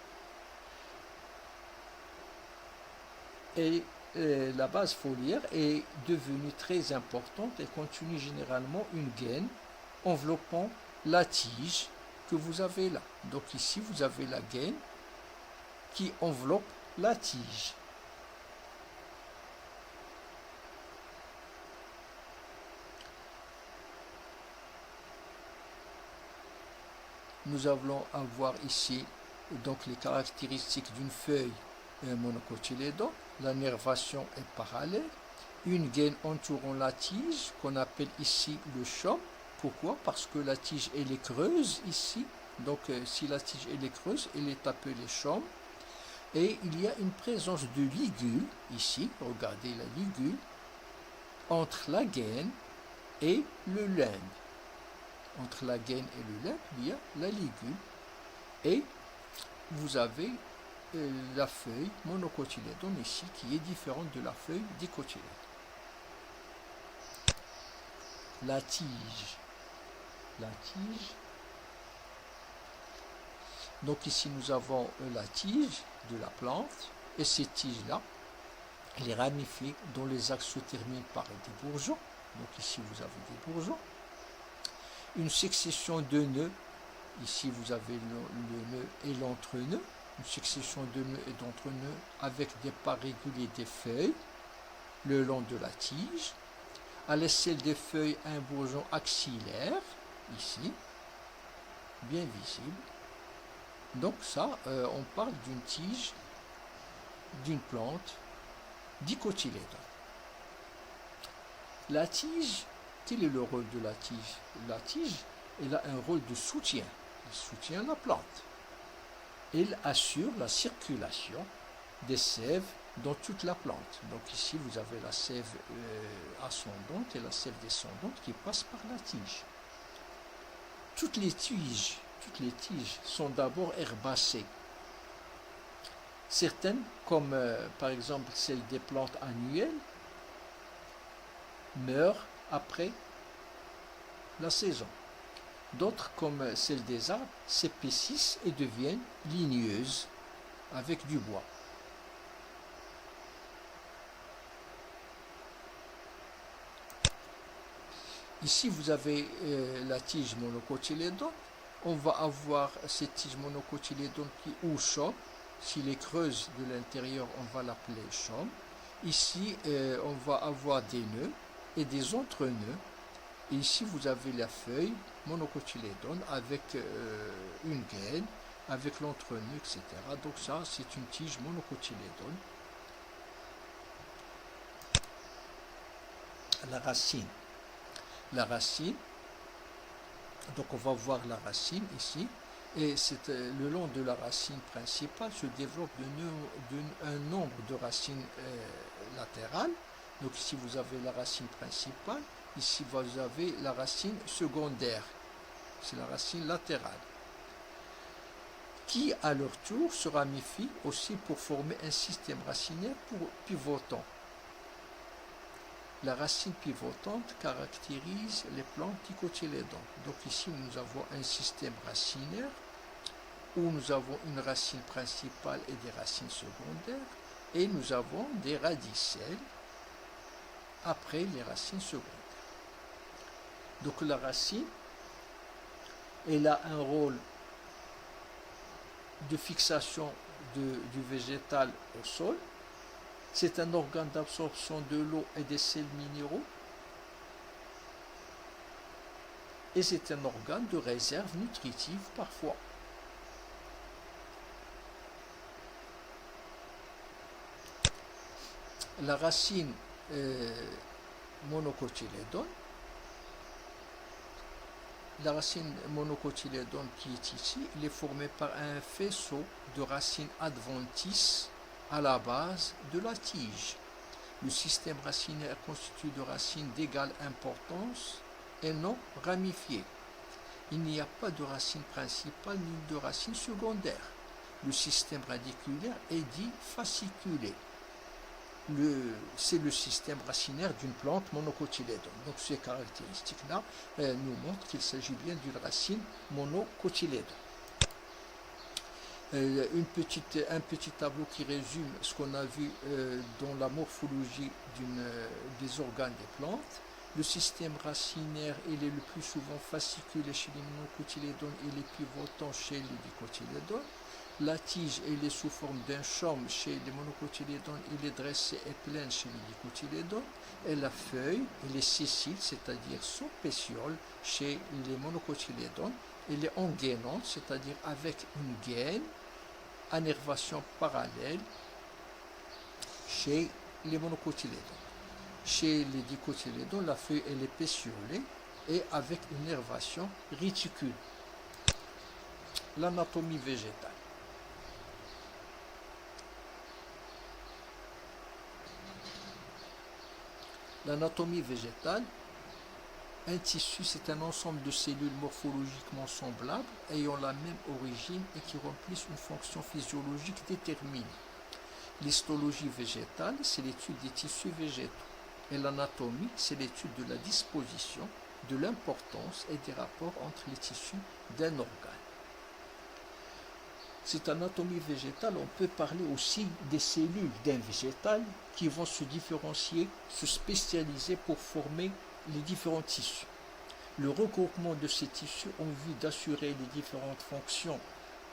Et la base foliaire est devenue très importante et continue généralement une gaine enveloppant la tige que vous avez là. Donc ici, vous avez la gaine qui enveloppe la tige. Nous allons avoir ici donc les caractéristiques d'une feuille monocotylédone. La nervation est parallèle. Une gaine entourant la tige qu'on appelle ici le chaume. Pourquoi? Parce que la tige elle est creuse ici. Donc si la tige elle est creuse, elle est appelée chaume. Et il y a une présence de ligule ici. Regardez la ligule entre la gaine et le limbe. Entre la gaine et le limbe, il y a la ligule. Et vous avez la feuille monocotylédone ici qui est différente de la feuille dicotylédone. La tige. Donc ici nous avons la tige de la plante et cette tige-là, elle est ramifiée dont les axes se terminent par des bourgeons. Donc ici vous avez des bourgeons. Une succession de nœuds. Ici vous avez le nœud et l'entre-nœud. Une succession de nœuds et d'entre-nœuds avec des pas réguliers des feuilles le long de la tige. À l'aisselle des feuilles, un bourgeon axillaire, ici, bien visible. Donc ça, on parle d'une tige, d'une plante dicotylédone. La tige, quel est le rôle de la tige? La tige, elle a un rôle de soutien. Elle soutient la plante. Elle assure la circulation des sèves dans toute la plante. Donc ici, vous avez la sève ascendante et la sève descendante qui passent par la tige. Toutes les tiges sont d'abord herbacées. Certaines, comme par exemple celles des plantes annuelles, meurent après la saison. D'autres, comme celles des arbres, s'épaississent et deviennent ligneuses avec du bois. Ici, vous avez la tige monocotylédone. On va avoir cette tige monocotylédone qui ou chaume. S'il est creuse de l'intérieur, on va l'appeler chaume. Ici, on va avoir des nœuds et des entre-nœuds. Et ici, vous avez la feuille monocotylédone avec une gaine, avec l'entre-nœud, etc. Donc ça, c'est une tige monocotylédone. La racine. La racine, donc on va voir la racine ici, et c'est le long de la racine principale se développe un nombre de racines latérales. Donc ici vous avez la racine principale, ici vous avez la racine secondaire, c'est la racine latérale, qui à leur tour se ramifient aussi pour former un système racinaire pivotant. La racine pivotante caractérise les plantes dicotylédons. Donc ici, nous avons un système racinaire où nous avons une racine principale et des racines secondaires, et nous avons des radicelles après les racines secondaires. Donc la racine, elle a un rôle de fixation du végétal au sol. C'est un organe d'absorption de l'eau et des sels minéraux. Et c'est un organe de réserve nutritive parfois. La racine monocotylédone, qui est ici, il est formé par un faisceau de racines adventices à la base de la tige. Le système racinaire est constitué de racines d'égale importance et non ramifiées. Il n'y a pas de racine principale ni de racine secondaire. Le système radiculaire est dit fasciculé. C'est le système racinaire d'une plante monocotylédone. Donc ces caractéristiques-là nous montrent qu'il s'agit bien d'une racine monocotylédone. Un petit tableau qui résume ce qu'on a vu dans la morphologie des organes des plantes. Le système racinaire, il est le plus souvent fasciculé chez les monocotylédones et les pivotants chez les dicotylédones. La tige, elle est sous forme d'un chaume chez les monocotylédones, elle est dressée et pleine chez les dicotylédones. Et la feuille, elle est sessile, c'est-à-dire sans pétiole chez les monocotylédones. Elle est engainante, c'est-à-dire avec une gaine, innervation parallèle chez les monocotylédones. Chez les dicotylédones, la feuille elle est pétiolée et avec une nervation réticule. L'anatomie végétale. L'anatomie végétale, un tissu, c'est un ensemble de cellules morphologiquement semblables, ayant la même origine et qui remplissent une fonction physiologique déterminée. L'histologie végétale, c'est l'étude des tissus végétaux. Et l'anatomie, c'est l'étude de la disposition, de l'importance et des rapports entre les tissus d'un organe. Cette anatomie végétale, on peut parler aussi des cellules d'un végétal qui vont se différencier, se spécialiser pour former les différents tissus. Le regroupement de ces tissus en vue d'assurer les différentes fonctions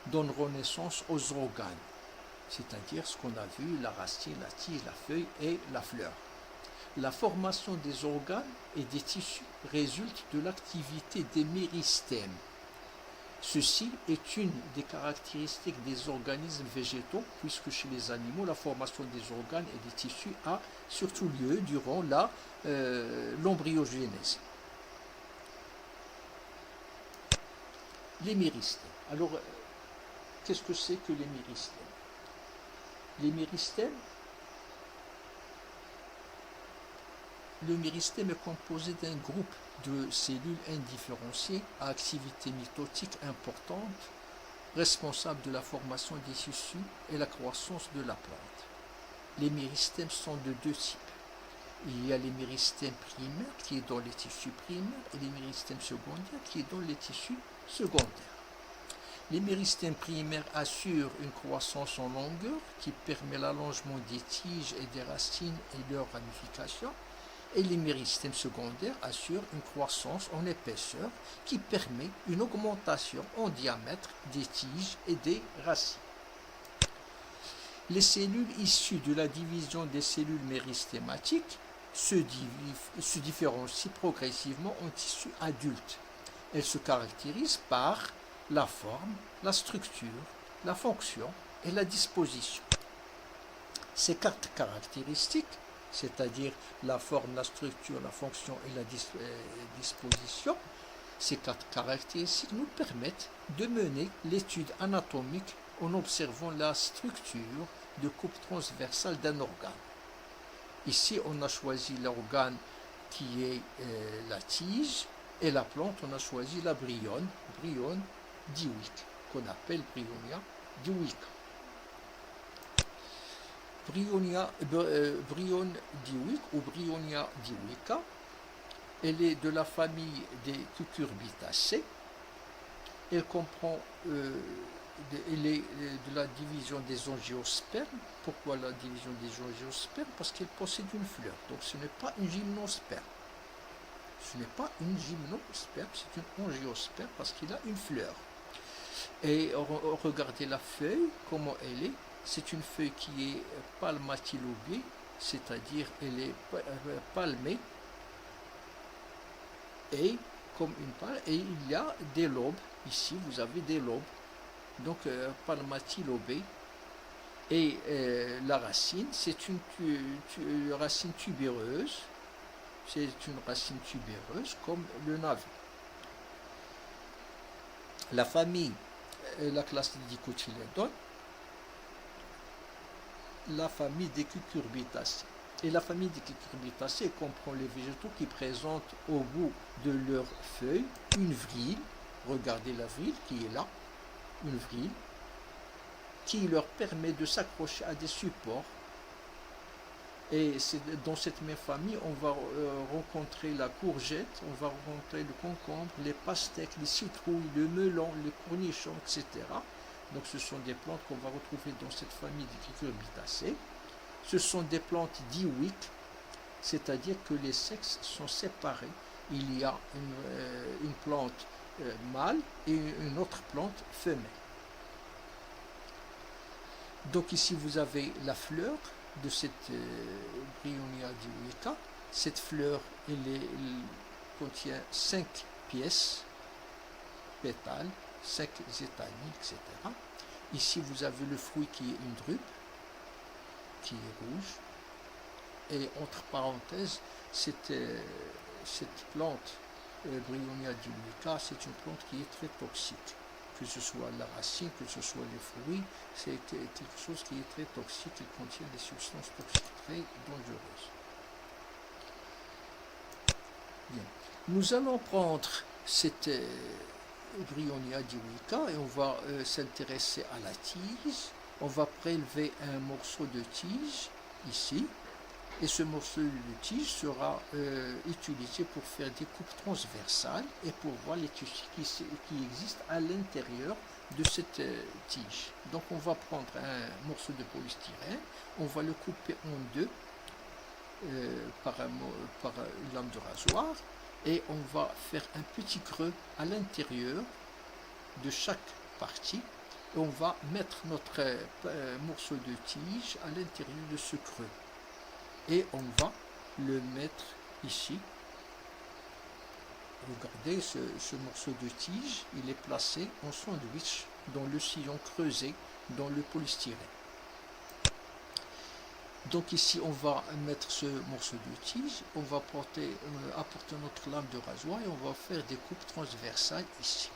donneront naissance aux organes, c'est-à-dire ce qu'on a vu, la racine, la tige, la feuille et la fleur. La formation des organes et des tissus résulte de l'activité des méristèmes. Ceci est une des caractéristiques des organismes végétaux, puisque chez les animaux, la formation des organes et des tissus a surtout lieu durant l'embryogénèse. Les méristèmes. Alors, qu'est-ce que c'est que les méristèmes? Les méristèmes, le méristème est composé d'un groupe de cellules indifférenciées à activité mitotique importante, responsables de la formation des tissus et la croissance de la plante. Les méristèmes sont de deux types. Il y a les méristèmes primaires qui est dans les tissus primaires et les méristèmes secondaires qui est dans les tissus secondaires. Les méristèmes primaires assurent une croissance en longueur qui permet l'allongement des tiges et des racines et leur ramification. et les méristèmes secondaires assurent une croissance en épaisseur qui permet une augmentation en diamètre des tiges et des racines. Les cellules issues de la division des cellules méristématiques se différencient progressivement en tissus adultes. Elles se caractérisent par la forme, la structure, la fonction et la disposition. Ces quatre caractéristiques, c'est-à-dire la forme, la structure, la fonction et la disposition, ces quatre caractéristiques nous permettent de mener l'étude anatomique en observant la structure de coupe transversale d'un organe. Ici, on a choisi l'organe qui est la tige, et la plante, on a choisi la Bryone dioïque, qu'on appelle Bryonia dioica. Bryone dioïque ou Bryonia dioica, elle est de la famille des cucurbitacées. Elle comprend, elle est de la division des angiospermes. Pourquoi la division des angiospermes? Parce qu'elle possède une fleur. Donc ce n'est pas une gymnosperme. Ce n'est pas une gymnosperme, c'est une angiosperme parce qu'il a une fleur. Et regardez la feuille, comment elle est. C'est une feuille qui est palmatylobée, c'est-à-dire elle est palmée et comme une palme, et il y a des lobes. Ici, vous avez des lobes, donc palmatylobée. Et la racine, c'est une racine tubéreuse. C'est une racine tubéreuse comme le navet. La famille, la classe des dicotylédones, la famille des cucurbitacées. Et la famille des cucurbitacées comprend les végétaux qui présentent au bout de leurs feuilles une vrille. Regardez la vrille qui est là, une vrille, qui leur permet de s'accrocher à des supports. Et dans cette même famille, on va rencontrer la courgette, on va rencontrer le concombre, les pastèques, les citrouilles, le melon, les cornichons, etc. Donc ce sont des plantes qu'on va retrouver dans cette famille des cucurbitacées. Ce sont des plantes dioïques, c'est-à-dire que les sexes sont séparés. Il y a une plante mâle et une autre plante femelle. Donc ici vous avez la fleur de cette Bryonia dioica. Cette fleur elle contient 5 pièces, pétales, 5 étamines, etc. Ici vous avez le fruit qui est une drupe, qui est rouge. Et entre parenthèses, cette plante Bryonia dioica, c'est une plante qui est très toxique. Que ce soit la racine, que ce soit les fruits, c'est quelque chose qui est très toxique, qui contient des substances toxiques très dangereuses. Bien. Nous allons prendre cette Bryonia dioica et on va s'intéresser à la tige. On va prélever un morceau de tige ici. Et ce morceau de tige sera utilisé pour faire des coupes transversales et pour voir les tissus qui existent à l'intérieur de cette tige. Donc on va prendre un morceau de polystyrène, on va le couper en deux par une lame de rasoir et on va faire un petit creux à l'intérieur de chaque partie. Et on va mettre notre morceau de tige à l'intérieur de ce creux. Et on va le mettre ici. Regardez ce morceau de tige, il est placé en sandwich dans le sillon creusé dans le polystyrène. Donc ici on va mettre ce morceau de tige, on va apporter notre lame de rasoir et on va faire des coupes transversales ici.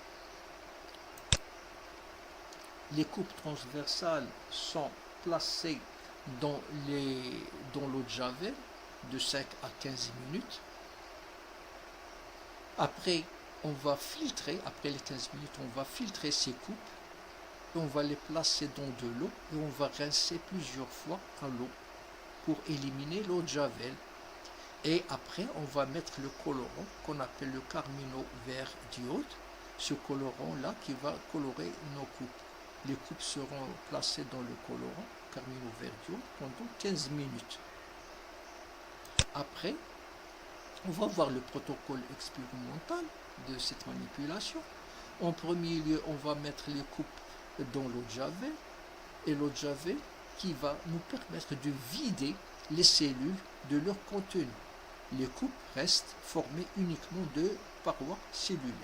Les coupes transversales sont placées dans l'eau de javel de 5 à 15 minutes. Après, on va filtrer, après les 15 minutes, on va filtrer ces coupes et on va les placer dans de l'eau et on va rincer plusieurs fois à l'eau pour éliminer l'eau de javel. Et après, on va mettre le colorant qu'on appelle le carmino vert d'iode, ce colorant-là qui va colorer nos coupes. Les coupes seront placées dans le colorant carmino vert d'iode pendant 15 minutes. Après, On va voir le protocole expérimental de cette manipulation. En premier lieu, on va mettre les coupes dans l'eau de javel, et l'eau de javel qui va nous permettre de vider les cellules de leur contenu. Les coupes restent formées uniquement de parois cellulaires.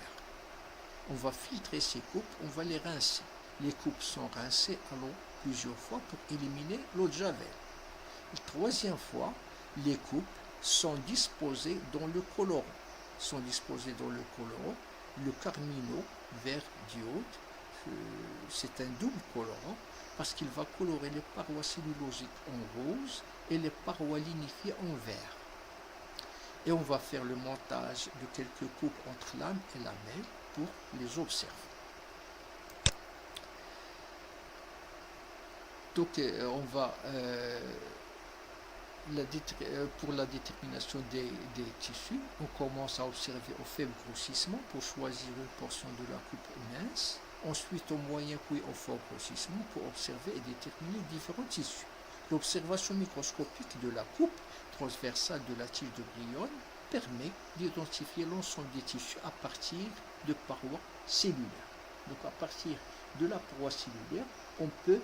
On va filtrer ces coupes, on va les rincer. Les coupes sont rincées à l'eau plusieurs fois pour éliminer l'eau de javel. La troisième fois, les coupes sont disposées dans le colorant. Le carmino vert diode, c'est un double colorant parce qu'il va colorer les parois cellulosiques en rose et les parois lignifiées en vert. Et on va faire le montage de quelques coupes entre lame et lamelle pour les observer. Donc on va pour la détermination des tissus, on commence à observer au faible grossissement pour choisir une portion de la coupe mince, ensuite au moyen puis au fort grossissement pour observer et déterminer différents tissus. L'observation microscopique de la coupe transversale de la tige de Brion permet d'identifier l'ensemble des tissus à partir de parois cellulaires. Donc à partir de la paroi cellulaire, on peut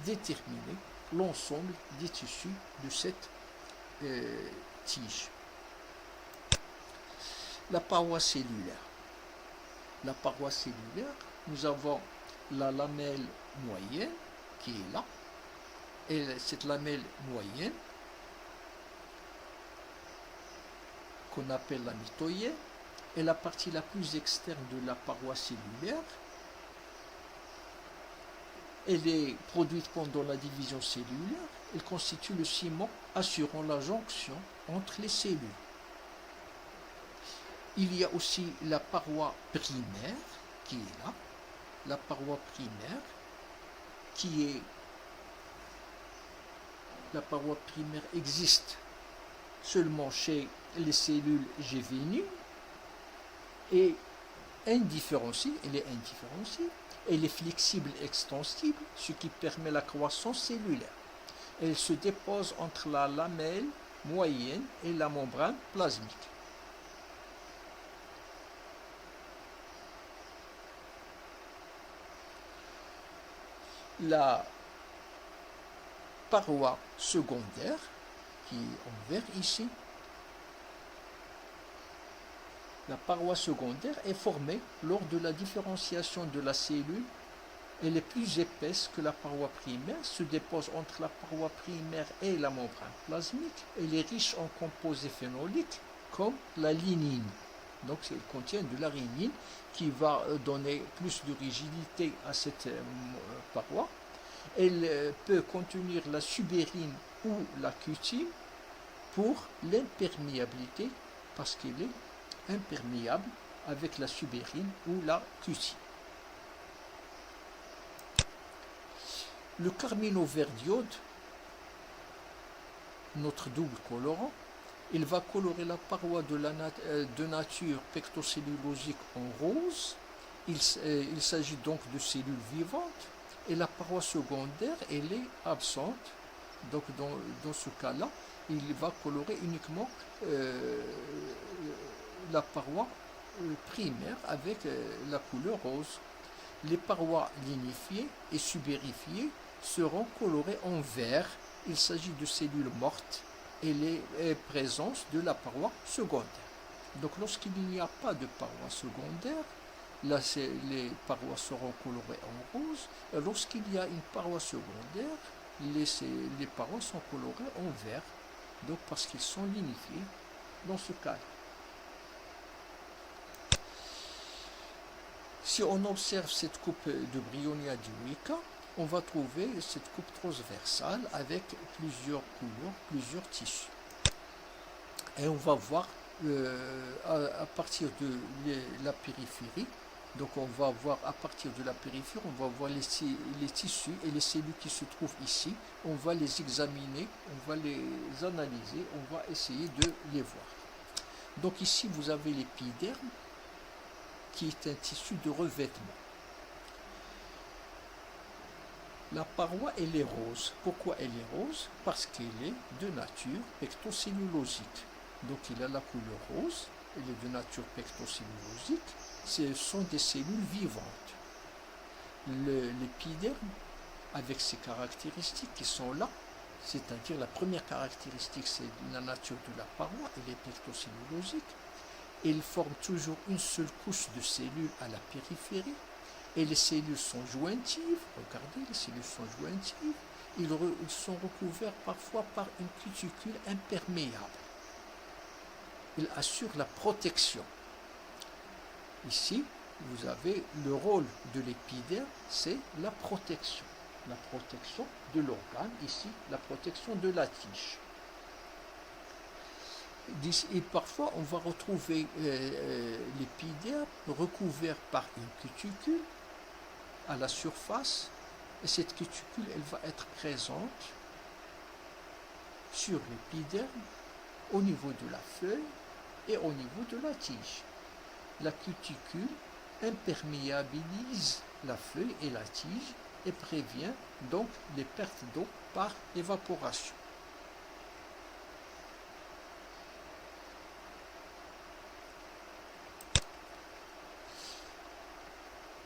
déterminer l'ensemble des tissus de cette tige. La paroi cellulaire. La paroi cellulaire, nous avons la lamelle moyenne qui est là, et cette lamelle moyenne qu'on appelle la mitoyenne est la partie la plus externe de la paroi cellulaire. Elle est produite pendant la division cellulaire. Elle constitue le ciment assurant la jonction entre les cellules. Il y a aussi la paroi primaire qui est là. La paroi primaire la paroi primaire existe seulement chez les cellules gévéniles et elle est indifférenciée. Elle est flexible et extensible, ce qui permet la croissance cellulaire. Elle se dépose entre la lamelle moyenne et la membrane plasmique. La paroi secondaire, qui est en vert ici, la paroi secondaire est formée lors de la différenciation de la cellule. Elle est plus épaisse que la paroi primaire, se dépose entre la paroi primaire et la membrane plasmique. Elle est riche en composés phénoliques comme la lignine. Donc elle contient de la lignine qui va donner plus de rigidité à cette paroi. Elle peut contenir la subérine ou la cutine pour l'imperméabilité parce qu'elle est imperméable avec la subérine ou la cutine. Le carmino vert diode, notre double colorant, il va colorer la paroi de nature pectocellulosique en rose. Il s'agit donc de cellules vivantes. Et la paroi secondaire, elle est absente. Donc dans ce cas-là, il va colorer uniquement la paroi primaire avec la couleur rose. Les parois lignifiées et subérifiées seront colorées en vert. Il s'agit de cellules mortes et les présences de la paroi secondaire. Donc lorsqu'il n'y a pas de paroi secondaire, là les parois seront colorées en rose. Lorsqu'il y a une paroi secondaire, les parois sont colorées en vert, donc parce qu'ils sont lignifiés dans ce cas. Si on observe cette coupe de Bryonia dioica, on va trouver cette coupe transversale avec plusieurs couleurs, plusieurs tissus. Et on va voir à partir de la périphérie, donc on va voir à partir de la périphérie, on va voir les tissus et les cellules qui se trouvent ici. On va les examiner, on va les analyser, on va essayer de les voir. Donc ici vous avez l'épiderme, qui est un tissu de revêtement. La paroi, elle est rose. Pourquoi elle est rose? Parce qu'elle est de nature pectocellulosique. Donc il a la couleur rose, il est de nature pectocellulosique, ce sont des cellules vivantes. L'épiderme, avec ses caractéristiques qui sont là, c'est-à-dire la première caractéristique, c'est la nature de la paroi, elle est pectocellulosique. Il forme toujours une seule couche de cellules à la périphérie, et les cellules sont jointives. Regardez, les cellules sont jointives. Ils sont recouverts parfois par une cuticule imperméable. Ils assurent la protection. Ici, vous avez le rôle de l'épiderme, c'est la protection. La protection de l'organe, ici, la protection de la tige. Et parfois, on va retrouver l'épiderme recouvert par une cuticule à la surface, et cette cuticule, elle va être présente sur l'épiderme, au niveau de la feuille et au niveau de la tige. La cuticule imperméabilise la feuille et la tige et prévient donc les pertes d'eau par évaporation.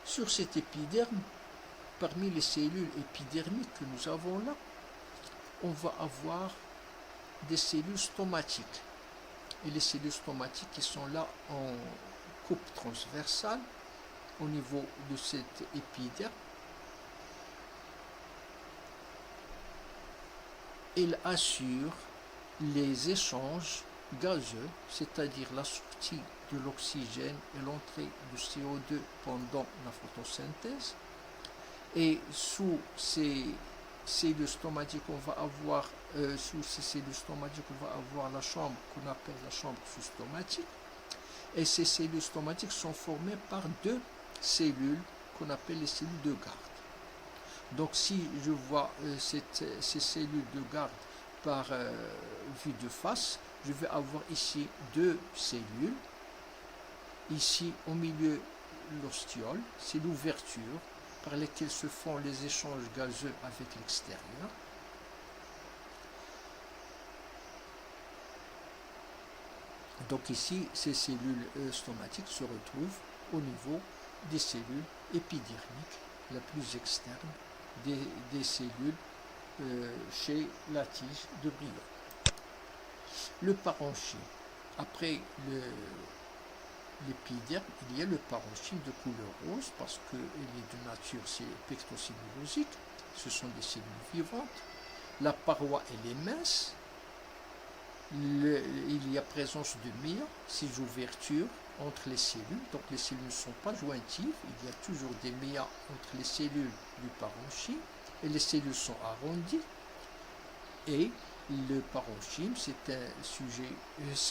Sur cet épiderme, parmi les cellules épidermiques que nous avons là, on va avoir des cellules stomatiques. Et les cellules stomatiques qui sont là en coupe transversale au niveau de cet épiderme, ils assurent les échanges gazeux, c'est-à-dire la sortie de l'oxygène et l'entrée du CO2 pendant la photosynthèse. Et sous ces cellules stomatiques, on va avoir la chambre qu'on appelle la chambre sous-stomatique. Et ces cellules stomatiques sont formées par deux cellules qu'on appelle les cellules de garde. Donc si je vois ces cellules de garde par vue de face, je vais avoir ici deux cellules. Ici au milieu, l'ostiole, c'est l'ouverture par laquelle se font les échanges gazeux avec l'extérieur. Donc ici, ces cellules stomatiques se retrouvent au niveau des cellules épidermiques, la plus externe des cellules chez la tige de Brillat. Le parenchyme. Après l'épiderme, il y a le parenchyme de couleur rose parce qu'il est de nature pectocellulosique. Ce sont des cellules vivantes. La paroi, elle est mince. Il y a présence de méas, ces ouvertures entre les cellules. Donc les cellules ne sont pas jointives. Il y a toujours des méas entre les cellules du parenchyme. Et les cellules sont arrondies. Et le parenchyme, c'est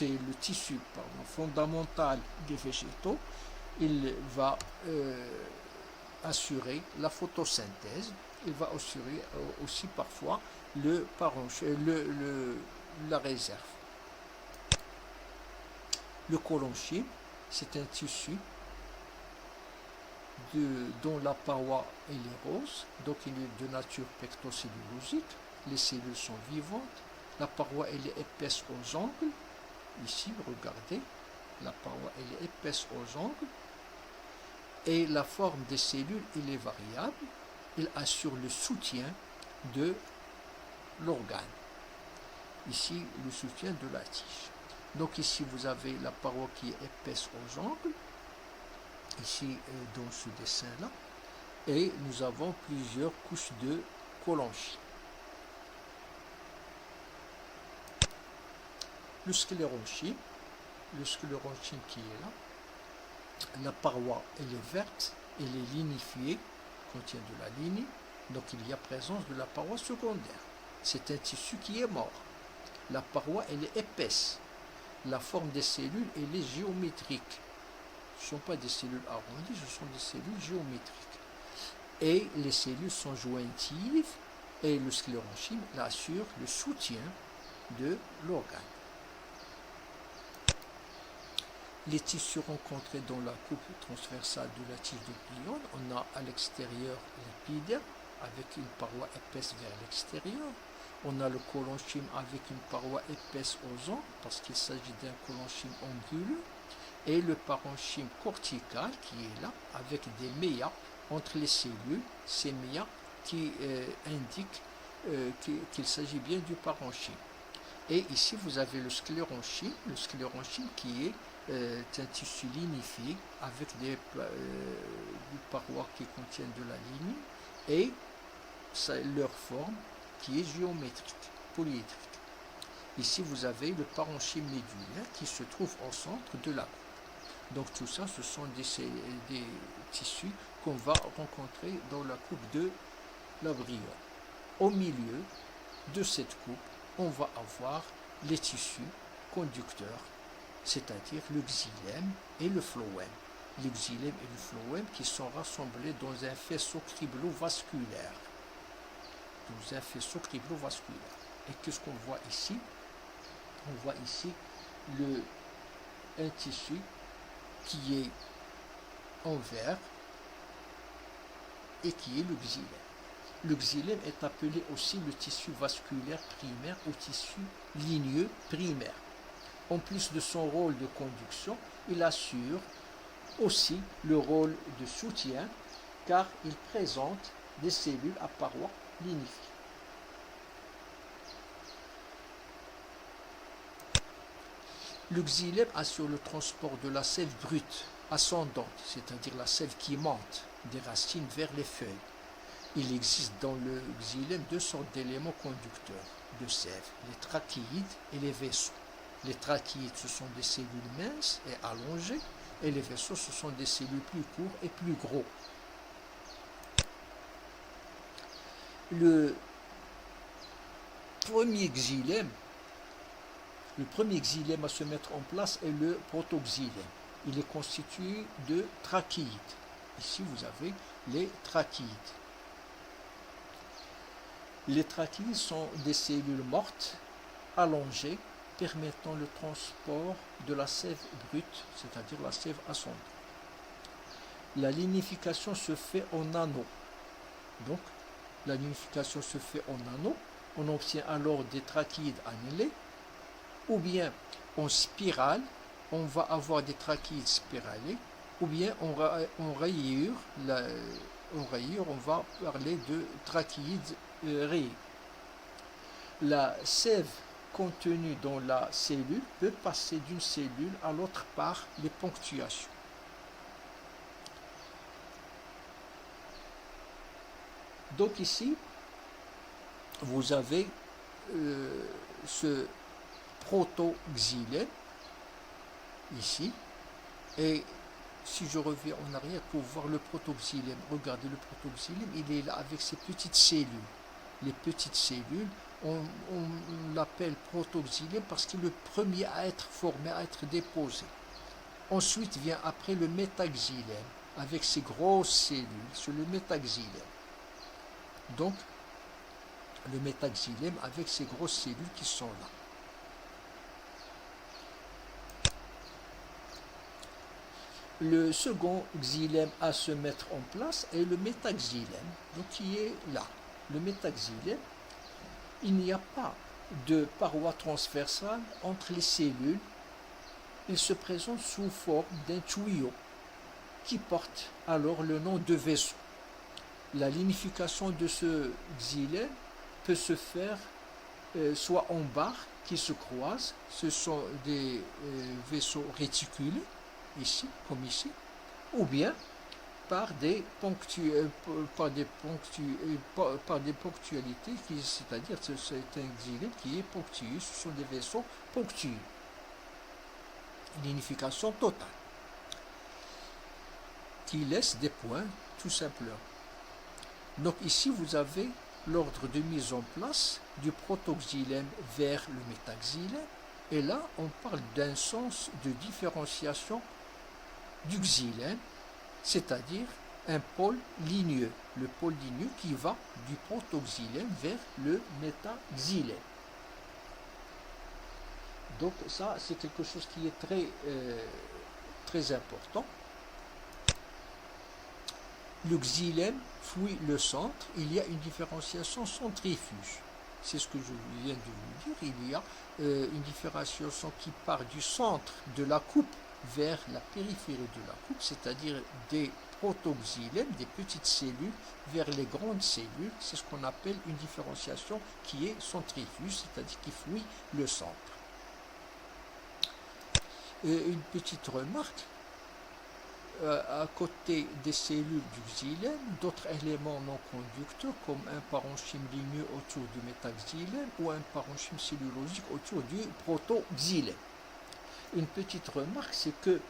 le tissu fondamental des végétaux. Il va assurer la photosynthèse. Il va assurer aussi parfois le parenchyme, la réserve. Le collonchyme, c'est un tissu dont la paroi est rose, donc il est de nature pectocellulosique. Les cellules sont vivantes. La paroi elle est épaisse aux angles. Ici, regardez, la paroi elle est épaisse aux angles. Et la forme des cellules elle est variable. Il assure le soutien de l'organe. Ici, le soutien de la tige. Donc ici, vous avez la paroi qui est épaisse aux angles. Ici, dans ce dessin-là. Et nous avons plusieurs couches de collonchyme. Le sclérenchyme qui est là, la paroi elle est verte, elle est lignifiée, contient de la lignine, donc il y a présence de la paroi secondaire. C'est un tissu qui est mort. La paroi elle est épaisse. La forme des cellules elle est géométrique. Ce ne sont pas des cellules arrondies, ce sont des cellules géométriques. Et les cellules sont jointives et le sclérenchyme assure le soutien de l'organe. Les tissus rencontrés dans la coupe transversale de la tige de glione, on a à l'extérieur l'épiderme avec une paroi épaisse vers l'extérieur. On a le colonchime avec une paroi épaisse aux angles, parce qu'il s'agit d'un colonchime anguleux, et le parenchyme cortical qui est là, avec des méas entre les cellules, ces méas qui indiquent qu'il s'agit bien du parenchyme. Et ici, vous avez le scléronchime qui est un tissu lignifié avec des parois qui contiennent de la ligne et leur forme qui est géométrique, polyédrique. Ici, vous avez le parenchyme médulaire qui se trouve au centre de la coupe. Donc tout ça, ce sont des tissus qu'on va rencontrer dans la coupe de l'embryon. Au milieu de cette coupe, on va avoir les tissus conducteurs, c'est-à-dire le xylème et le phloème. Le xylème et le phloème qui sont rassemblés dans un faisceau criblo-vasculaire. Et qu'est-ce qu'on voit ici? On voit ici un tissu qui est en vert et qui est le xylème. Le xylème est appelé aussi le tissu vasculaire primaire ou tissu ligneux primaire. En plus de son rôle de conduction, il assure aussi le rôle de soutien car il présente des cellules à parois lignifiées. Le xylème assure le transport de la sève brute ascendante, c'est-à-dire la sève qui monte des racines vers les feuilles. Il existe dans le xylème deux sortes d'éléments conducteurs de sève, les trachéides et les vaisseaux. Les trachéides, ce sont des cellules minces et allongées, et les vaisseaux, ce sont des cellules plus courts et plus gros. Le premier xylème à se mettre en place est le protoxylème. Il est constitué de trachéides. Ici, vous avez les trachéides. Les trachéides sont des cellules mortes, allongées, permettant le transport de la sève brute, c'est-à-dire la sève ascendante. La lignification se fait en anneaux. Donc, la lignification se fait en anneaux. On obtient alors des trachéides annelés, ou bien en spirale, on va avoir des trachéides spiralés, ou bien en rayure, on va parler de trachéides rayés. La sève contenue dans la cellule peut passer d'une cellule à l'autre par les ponctuations. Donc ici, vous avez ce protoxylème ici, et si je reviens en arrière pour voir le protoxylème, regardez le protoxylème, il est là avec ses petites cellules. Les petites cellules, on l'appelle protoxylème parce qu'il est le premier à être formé, à être déposé. Ensuite vient après le métaxylème avec ses grosses cellules, c'est le métaxylème. Donc, le métaxylème avec ses grosses cellules qui sont là. Le second xylème à se mettre en place est le métaxylème, donc qui est là. Le métaxylème, il n'y a pas de paroi transversale entre les cellules. Il se présente sous forme d'un tuyau qui porte alors le nom de vaisseau. La lignification de ce xylème peut se faire soit en barres qui se croisent, ce sont des vaisseaux réticulés, ici, comme ici, ou bien par des ponctualités, c'est-à-dire que c'est un xylème qui est ponctué, ce sont des vaisseaux ponctués. Lignification totale, qui laisse des points tout simplement. Donc ici, vous avez l'ordre de mise en place du protoxylème vers le métaxylème, et là, on parle d'un sens de différenciation du xylème, c'est-à-dire un pôle ligneux, le pôle ligneux qui va du protoxylème vers le métaxylème. Donc ça, c'est quelque chose qui est très important. Le xylème fouille le centre, il y a une différenciation centrifuge. c'est ce que je viens de vous dire, il y a une différenciation qui part du centre de la coupe vers la périphérie de la coupe, c'est-à-dire des protoxylènes, des petites cellules, vers les grandes cellules. C'est ce qu'on appelle une différenciation qui est centrifuge, c'est-à-dire qui fouille le centre. Une petite remarque, à côté des cellules du xylème, d'autres éléments non conducteurs comme un parenchyme ligneux autour du métaxylème ou un parenchyme cellulosique autour du protoxylème. Une petite remarque, c'est que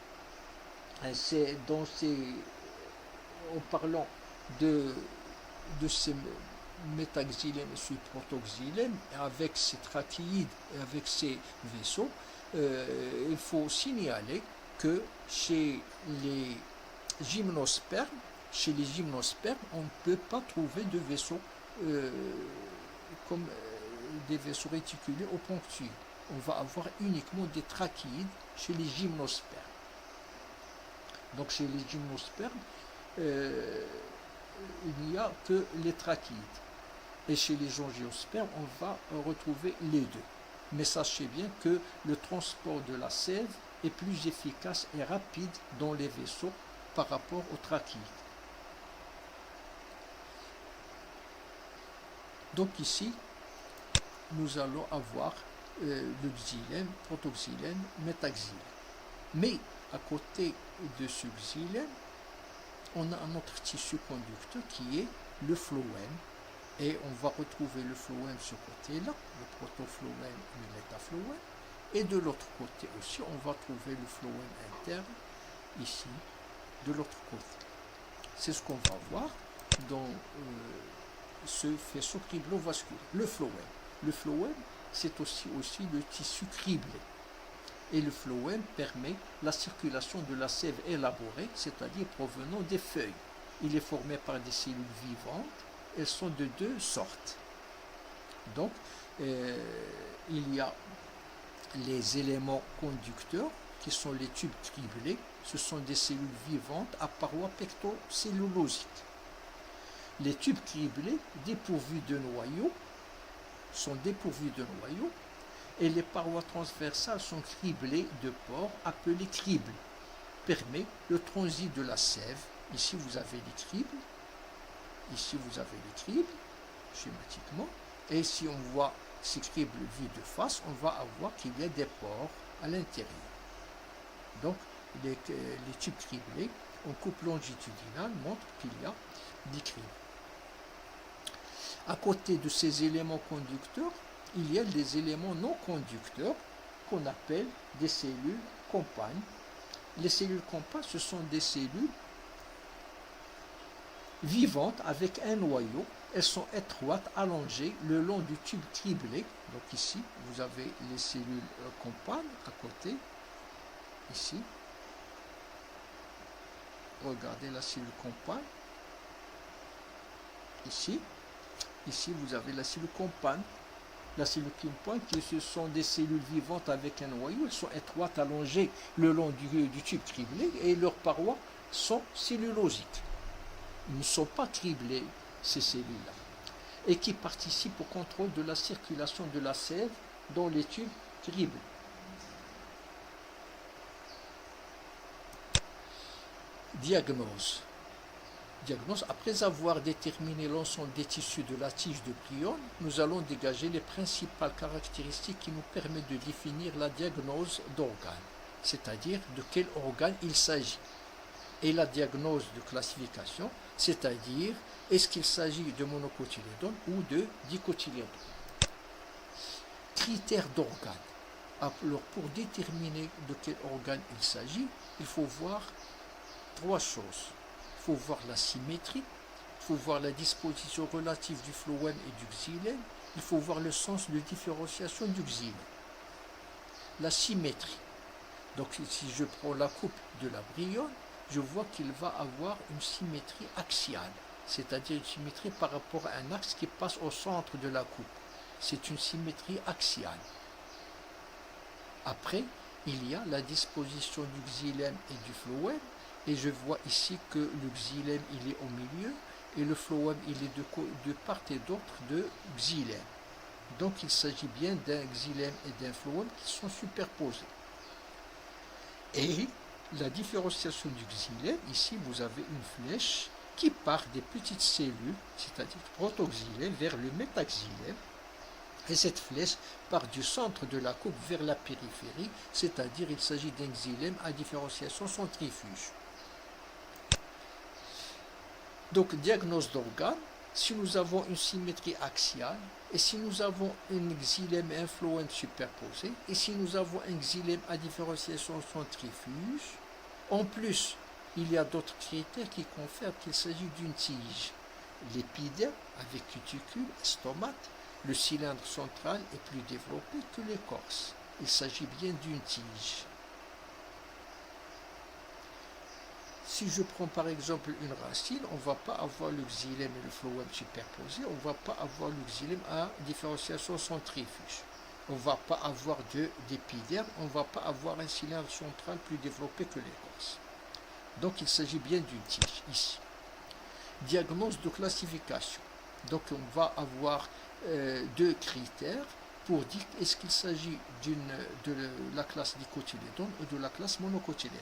c'est en parlant de ces métaxylèmes et ce protoxylème, avec ces trachéides et avec ces vaisseaux, il faut signaler que chez les gymnospermes, on ne peut pas trouver de vaisseaux comme des vaisseaux réticulés ou ponctués. On va avoir uniquement des trachéides chez les gymnospermes. Donc chez les gymnospermes, il n'y a que les trachéides. Et chez les angiospermes, on va retrouver les deux. Mais sachez bien que le transport de la sève est plus efficace et rapide dans les vaisseaux par rapport aux trachéides. Donc ici, nous allons avoir le xylème, protoxylème, métaxylème. Mais à côté de ce xylème, on a un autre tissu conducteur qui est le phloème. Et on va retrouver le phloème de ce côté-là, le protofloème et le métafloème. Et de l'autre côté aussi, on va trouver le phloème interne, ici, de l'autre côté. C'est ce qu'on va voir dans ce faisceau criblovasculaire, le phloème. Le phloème, c'est aussi le tissu criblé. Et le phloème permet la circulation de la sève élaborée, c'est-à-dire provenant des feuilles. Il est formé par des cellules vivantes. Elles sont de deux sortes. Donc, il y a les éléments conducteurs, qui sont les tubes criblés. Ce sont des cellules vivantes à parois pectocellulosiques. Les tubes criblés, dépourvus de noyaux, sont dépourvus de noyaux, et les parois transversales sont criblées de pores appelés cribles. Permet le transit de la sève. Ici, vous avez les cribles. Ici, vous avez les cribles, schématiquement. Et si on voit ces cribles vus de face, on va avoir qu'il y a des pores à l'intérieur. Donc, les tubes criblés, en coupe longitudinale, montrent qu'il y a des cribles. À côté de ces éléments conducteurs, il y a des éléments non conducteurs qu'on appelle des cellules compagnes. Les cellules compagnes, ce sont des cellules vivantes avec un noyau. Elles sont étroites, allongées le long du tube criblé. Donc ici, vous avez les cellules compagnes à côté. Ici, regardez la cellule compagne. Ici, vous avez la cellule compagne. La cellule compagne, ce sont des cellules vivantes avec un noyau. Elles sont étroites, allongées le long du tube criblé et leurs parois sont cellulosiques. Ils ne sont pas criblés, ces cellules-là, et qui participent au contrôle de la circulation de la sève dans les tubes criblés. Diagnose. Après avoir déterminé l'ensemble des tissus de la tige de prion, nous allons dégager les principales caractéristiques qui nous permettent de définir la diagnose d'organe, c'est-à-dire de quel organe il s'agit. Et la diagnose de classification, c'est-à-dire est-ce qu'il s'agit de monocotylédone ou de dicotylédone. Critères d'organe. Alors, pour déterminer de quel organe il s'agit, il faut voir trois choses. Il faut voir la symétrie, il faut voir la disposition relative du phloème et du xylème, il faut voir le sens de différenciation du xylème. La symétrie. Donc, si je prends la coupe de la bryone, je vois qu'il va avoir une symétrie axiale, c'est-à-dire une symétrie par rapport à un axe qui passe au centre de la coupe. C'est une symétrie axiale. Après, il y a la disposition du xylème et du phloème, et je vois ici que le xylème il est au milieu, et le phloème il est de part et d'autre de xylème. Donc il s'agit bien d'un xylème et d'un phloème qui sont superposés. Et la différenciation du xylème, ici vous avez une flèche qui part des petites cellules, c'est-à-dire protoxylème, vers le métaxylème. Et cette flèche part du centre de la coupe vers la périphérie, c'est-à-dire il s'agit d'un xylème à différenciation centrifuge. Donc, diagnose d'organes, si nous avons une symétrie axiale, et si nous avons un xylème et un phloème superposés, et si nous avons un xylème à différenciation centrifuge, en plus, il y a d'autres critères qui confèrent qu'il s'agit d'une tige. L'épiderme, avec cuticule, stomate, le cylindre central est plus développé que l'écorce. Il s'agit bien d'une tige. Si je prends par exemple une racine, on ne va pas avoir le xylème et le phloème superposés, on ne va pas avoir le xylème à différenciation centrifuge. On ne va pas avoir d'épiderme, on ne va pas avoir un cylindre central plus développé que l'écorce. Donc il s'agit bien d'une tige ici. Diagnose de classification. Donc on va avoir deux critères pour dire est-ce qu'il s'agit de la classe dicotylédone ou de la classe monocotylédone.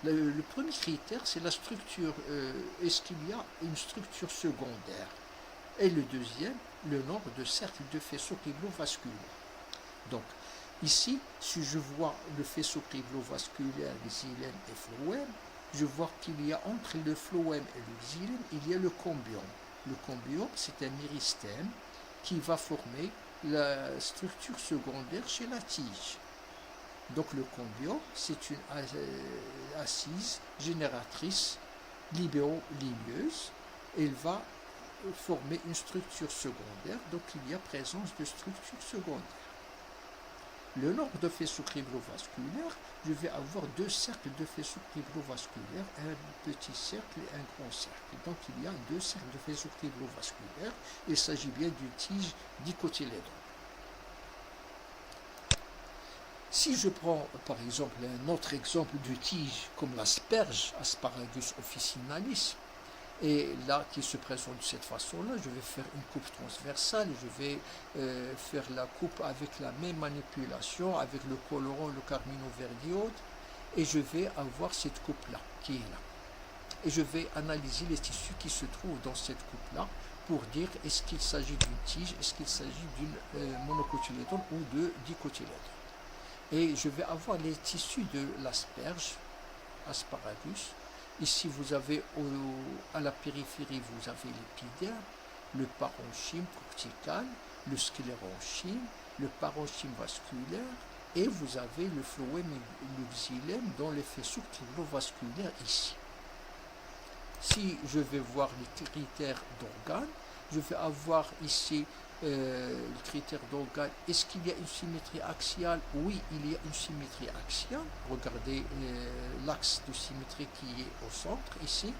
Le premier critère, c'est la structure. Est-ce qu'il y a une structure secondaire? Et le deuxième, le nombre de cercles de faisceaux criblovasculaires. Donc, ici, si je vois le faisceau criblovasculaire, xylème et phloème, je vois qu'il y a entre le phloème et le xylème, il y a le cambium. Le cambium, c'est un méristème qui va former la structure secondaire chez la tige. Donc le cambium, c'est une assise génératrice libéo-ligneuse. Elle va former une structure secondaire, donc il y a présence de structure secondaire. Le nombre de faisceaux criblovasculaires, je vais avoir deux cercles de faisceaux criblovasculaires, un petit cercle et un grand cercle. Donc il y a deux cercles de faisceaux criblovasculaires. Il s'agit bien d'une tige dicotylédone. Si je prends par exemple un autre exemple de tige comme l'asperge, Asparagus officinalis, et là qui se présente de cette façon-là, je vais faire une coupe transversale, je vais faire la coupe avec la même manipulation, avec le colorant, le carmino-verdiode, et je vais avoir cette coupe-là qui est là. Et je vais analyser les tissus qui se trouvent dans cette coupe-là pour dire est-ce qu'il s'agit d'une tige, est-ce qu'il s'agit d'une monocotylédone ou de dicotylédone. Et je vais avoir les tissus de l'asperge, Asparagus. Ici, vous avez à la périphérie, vous avez l'épiderme, le parenchyme cortical, le sclérenchyme, le parenchyme vasculaire, et vous avez le phloème et le xylème dans les faisceaux criblovasculaires ici. Si je vais voir les critères d'organes, je vais avoir ici le critère d'organe. Est-ce qu'il y a une symétrie axiale? Oui, il y a une symétrie axiale. Regardez l'axe de symétrie qui est au centre ici.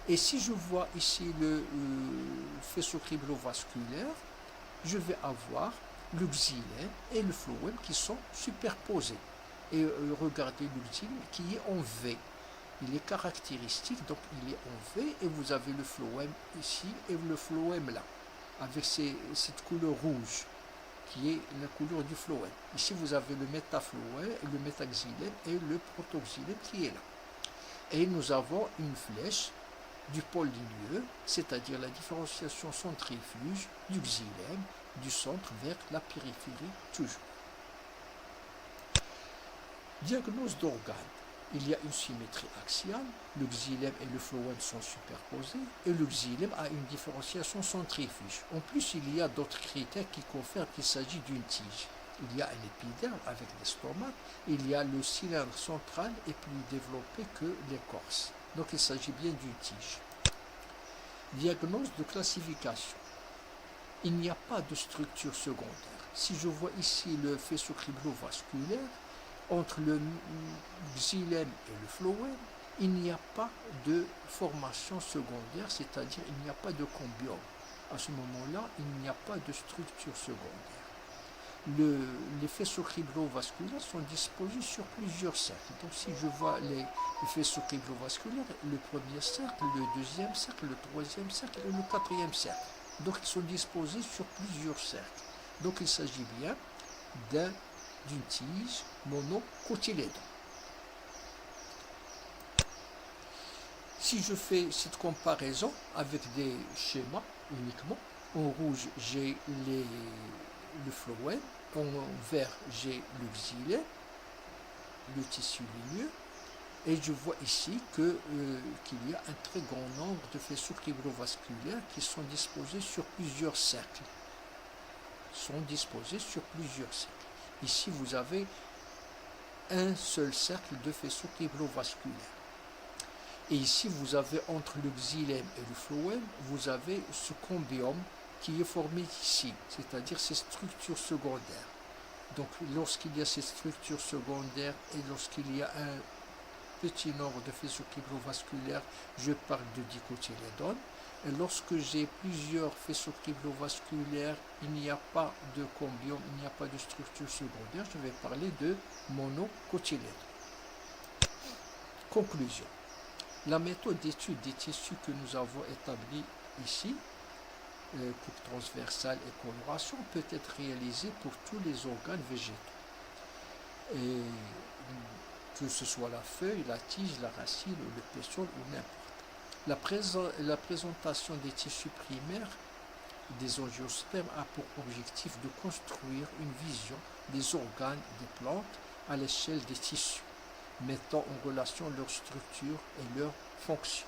Et si je vois ici le faisceau criblovasculaire, je vais avoir le xylème et le phloème qui sont superposés. Et regardez le xylème qui est en V. Il est caractéristique, donc il est en V, et vous avez le phloème ici et le phloème là, avec cette couleur rouge, qui est la couleur du phloème. Ici, vous avez le métaphloème, le métaxylème et le protoxylème qui est là. Et nous avons une flèche du pôle ligneux, c'est-à-dire la différenciation centrifuge du xylème, du centre vers la périphérie toujours. Diagnose d'organes. Il y a une symétrie axiale, le xylème et le phloème sont superposés, et le xylème a une différenciation centrifuge. En plus, il y a d'autres critères qui confèrent qu'il s'agit d'une tige. Il y a un épiderme avec des stomates, il y a le cylindre central est plus développé que l'écorce. Donc il s'agit bien d'une tige. Diagnose de classification. Il n'y a pas de structure secondaire. Si je vois ici le faisceau criblovasculaire, entre le xylème et le phloème, il n'y a pas de formation secondaire, c'est-à-dire il n'y a pas de cambium. À ce moment-là, il n'y a pas de structure secondaire. Les faisceaux criblovasculaires sont disposés sur plusieurs cercles. Donc si je vois les faisceaux criblovasculaires, le premier cercle, le deuxième cercle, le troisième cercle et le quatrième cercle. Donc ils sont disposés sur plusieurs cercles. Donc il s'agit bien d'une tige monocotylédone. Si je fais cette comparaison avec des schémas uniquement, en rouge j'ai le phloème, en vert j'ai le xylème, le tissu ligneux, et je vois ici qu'il y a un très grand nombre de faisceaux cribrovasculaires qui sont disposés sur plusieurs cercles. Ici vous avez un seul cercle de faisceaux cribrovasculaires. Et ici, vous avez entre le xylème et le phloème, vous avez ce cambium qui est formé ici, c'est-à-dire ces structures secondaires. Donc, lorsqu'il y a ces structures secondaires et lorsqu'il y a un petit nombre de faisceaux cribrovasculaires, je parle de dicotylédone. Et lorsque j'ai plusieurs faisceaux cribrovasculaires, il n'y a pas de cambium, il n'y a pas de structure secondaire, je vais parler de monocotylédone. Conclusion. La méthode d'étude des tissus que nous avons établie ici, coupe transversale et coloration, peut être réalisée pour tous les organes végétaux. Et que ce soit la feuille, la tige, la racine, le pétiole ou n'importe. La présentation des tissus primaires des angiospermes a pour objectif de construire une vision des organes des plantes à l'échelle des tissus, mettant en relation leur structure et leur fonction.